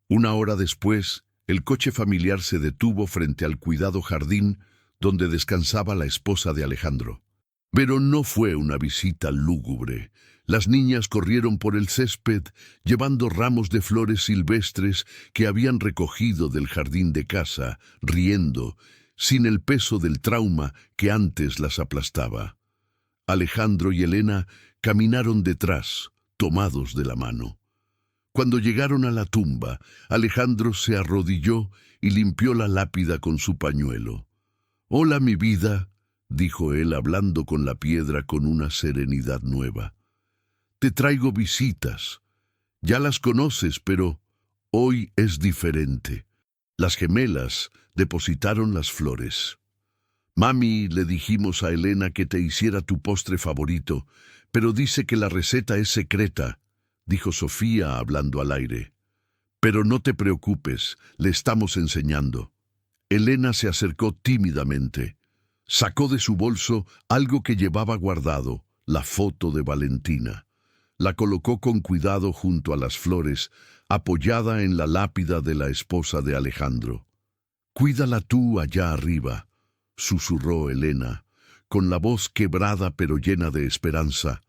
Una hora después, el coche familiar se detuvo frente al cuidado jardín donde descansaba la esposa de Alejandro. Pero no fue una visita lúgubre. Las niñas corrieron por el césped, llevando ramos de flores silvestres que habían recogido del jardín de casa, riendo, sin el peso del trauma que antes las aplastaba. Alejandro y Elena caminaron detrás, tomados de la mano. Cuando llegaron a la tumba, Alejandro se arrodilló y limpió la lápida con su pañuelo. «Hola, mi vida», dijo él hablando con la piedra con una serenidad nueva. «Te traigo visitas. Ya las conoces, pero hoy es diferente». Las gemelas depositaron las flores. «Mami, le dijimos a Elena que te hiciera tu postre favorito, pero dice que la receta es secreta», dijo Sofía hablando al aire. «Pero no te preocupes, le estamos enseñando». Elena se acercó tímidamente. Sacó de su bolso algo que llevaba guardado, la foto de Valentina. La colocó con cuidado junto a las flores, apoyada en la lápida de la esposa de Alejandro. «Cuídala tú allá arriba», susurró Elena, con la voz quebrada pero llena de esperanza.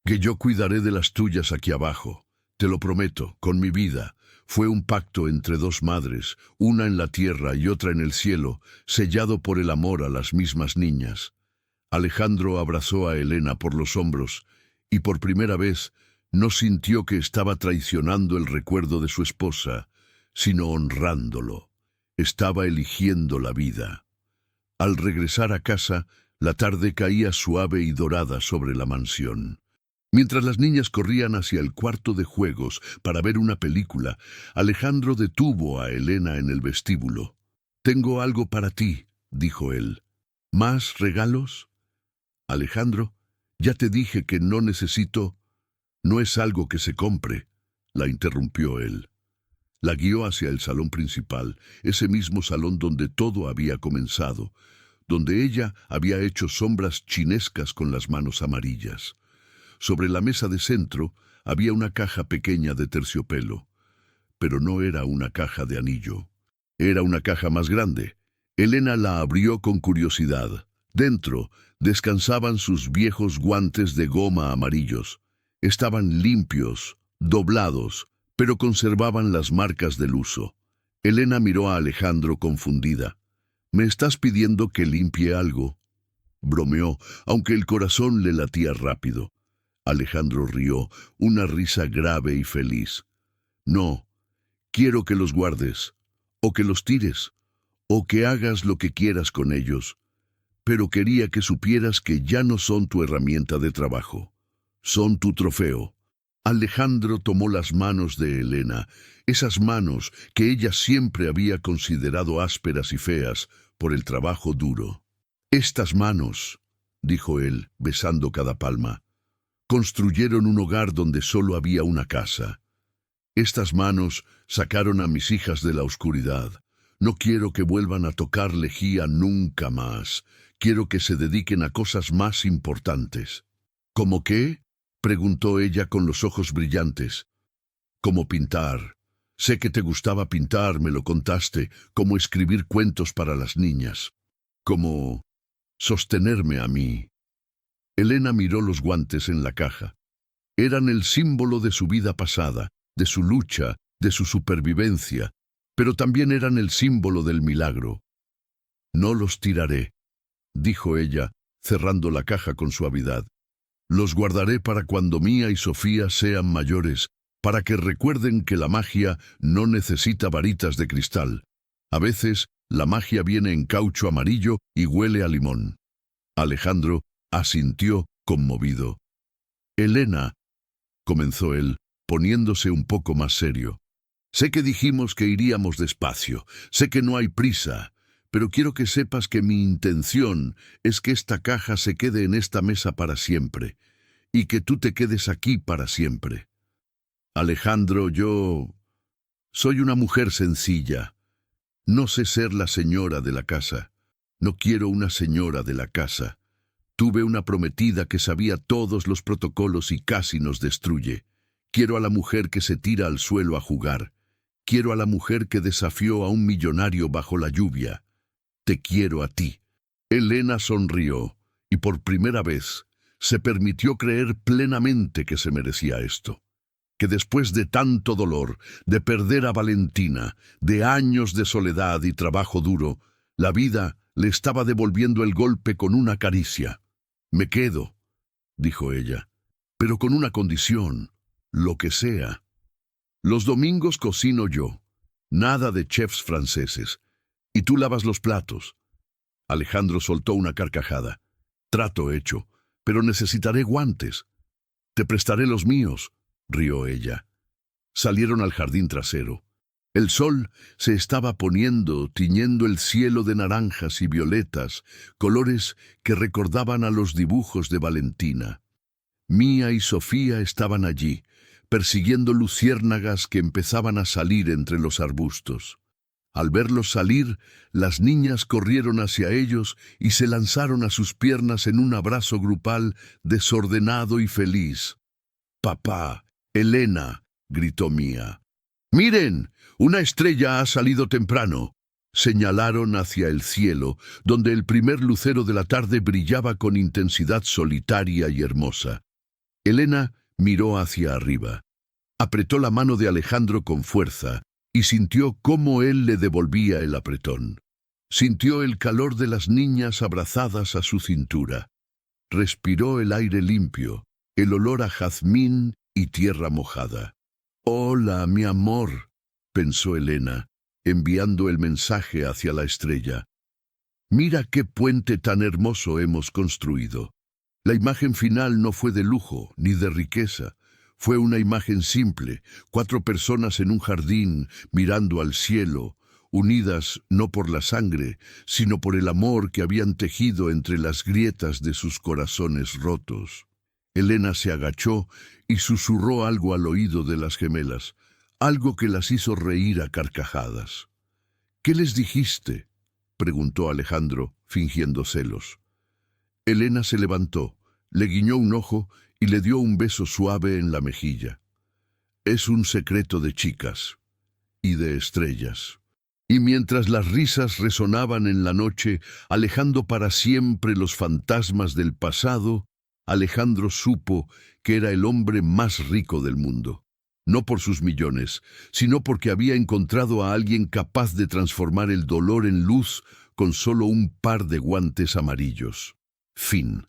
«Que yo cuidaré de las tuyas aquí abajo. Te lo prometo, con mi vida». Fue un pacto entre dos madres, una en la tierra y otra en el cielo, sellado por el amor a las mismas niñas. Alejandro abrazó a Elena por los hombros y por primera vez no sintió que estaba traicionando el recuerdo de su esposa, sino honrándolo. Estaba eligiendo la vida. Al regresar a casa, la tarde caía suave y dorada sobre la mansión. Mientras las niñas corrían hacia el cuarto de juegos para ver una película, Alejandro detuvo a Elena en el vestíbulo. «Tengo algo para ti», dijo él. «¿Más regalos?» «Alejandro, ya te dije que no necesito». «No es algo que se compre», la interrumpió él. La guió hacia el salón principal, ese mismo salón donde todo había comenzado, donde ella había hecho sombras chinescas con las manos amarillas. Sobre la mesa de centro había una caja pequeña de terciopelo, pero no era una caja de anillo. Era una caja más grande. Elena la abrió con curiosidad. Dentro descansaban sus viejos guantes de goma amarillos. Estaban limpios, doblados, pero conservaban las marcas del uso. Elena miró a Alejandro confundida. «¿Me estás pidiendo que limpie algo?», bromeó, aunque el corazón le latía rápido. Alejandro rió, una risa grave y feliz. «No, quiero que los guardes, o que los tires, o que hagas lo que quieras con ellos, pero quería que supieras que ya no son tu herramienta de trabajo, son tu trofeo». Alejandro tomó las manos de Elena, esas manos que ella siempre había considerado ásperas y feas por el trabajo duro. «Estas manos», dijo él, besando cada palma, «construyeron un hogar donde solo había una casa. Estas manos sacaron a mis hijas de la oscuridad. No quiero que vuelvan a tocar lejía nunca más. Quiero que se dediquen a cosas más importantes». «¿Cómo qué?», preguntó ella con los ojos brillantes. «Como pintar. Sé que te gustaba pintar, me lo contaste, como escribir cuentos para las niñas. Como sostenerme a mí». Elena miró los guantes en la caja. Eran el símbolo de su vida pasada, de su lucha, de su supervivencia, pero también eran el símbolo del milagro. «No los tiraré», dijo ella, cerrando la caja con suavidad. Los guardaré para cuando Mía y Sofía sean mayores, para que recuerden que la magia no necesita varitas de cristal. A veces, la magia viene en caucho amarillo y huele a limón. Alejandro asintió conmovido. Elena, comenzó él, poniéndose un poco más serio. Sé que dijimos que iríamos despacio, sé que no hay prisa, pero quiero que sepas que mi intención es que esta caja se quede en esta mesa para siempre, y que tú te quedes aquí para siempre. Alejandro, yo soy una mujer sencilla. No sé ser la señora de la casa. No quiero una señora de la casa. Tuve una prometida que sabía todos los protocolos y casi nos destruye. Quiero a la mujer que se tira al suelo a jugar. Quiero a la mujer que desafió a un millonario bajo la lluvia. Te quiero a ti. Elena sonrió, y por primera vez se permitió creer plenamente que se merecía esto. Que después de tanto dolor, de perder a Valentina, de años de soledad y trabajo duro, la vida le estaba devolviendo el golpe con una caricia. Me quedo, dijo ella, pero con una condición, lo que sea. Los domingos cocino yo, nada de chefs franceses, y tú lavas los platos. Alejandro soltó una carcajada. Trato hecho, pero necesitaré guantes. Te prestaré los míos, rió ella. Salieron al jardín trasero. El sol se estaba poniendo, tiñendo el cielo de naranjas y violetas, colores que recordaban a los dibujos de Valentina. Mía y Sofía estaban allí, persiguiendo luciérnagas que empezaban a salir entre los arbustos. Al verlos salir, las niñas corrieron hacia ellos y se lanzaron a sus piernas en un abrazo grupal desordenado y feliz. «Papá, Elena», gritó Mía. «¡Miren! Una estrella ha salido temprano». Señalaron hacia el cielo, donde el primer lucero de la tarde brillaba con intensidad solitaria y hermosa. Elena miró hacia arriba. Apretó la mano de Alejandro con fuerza y sintió cómo él le devolvía el apretón. Sintió el calor de las niñas abrazadas a su cintura. Respiró el aire limpio, el olor a jazmín y tierra mojada. «Hola, mi amor», pensó Elena, enviando el mensaje hacia la estrella. «Mira qué puente tan hermoso hemos construido». La imagen final no fue de lujo ni de riqueza. Fue una imagen simple, 4 personas en un jardín mirando al cielo, unidas no por la sangre, sino por el amor que habían tejido entre las grietas de sus corazones rotos. Elena se agachó y susurró algo al oído de las gemelas, algo que las hizo reír a carcajadas. «¿Qué les dijiste?», preguntó Alejandro, fingiendo celos. Elena se levantó, le guiñó un ojo y le dio un beso suave en la mejilla. «Es un secreto de chicas y de estrellas». Y mientras las risas resonaban en la noche, alejando para siempre los fantasmas del pasado, Alejandro supo que era el hombre más rico del mundo. No por sus millones, sino porque había encontrado a alguien capaz de transformar el dolor en luz con solo un par de guantes amarillos. Fin.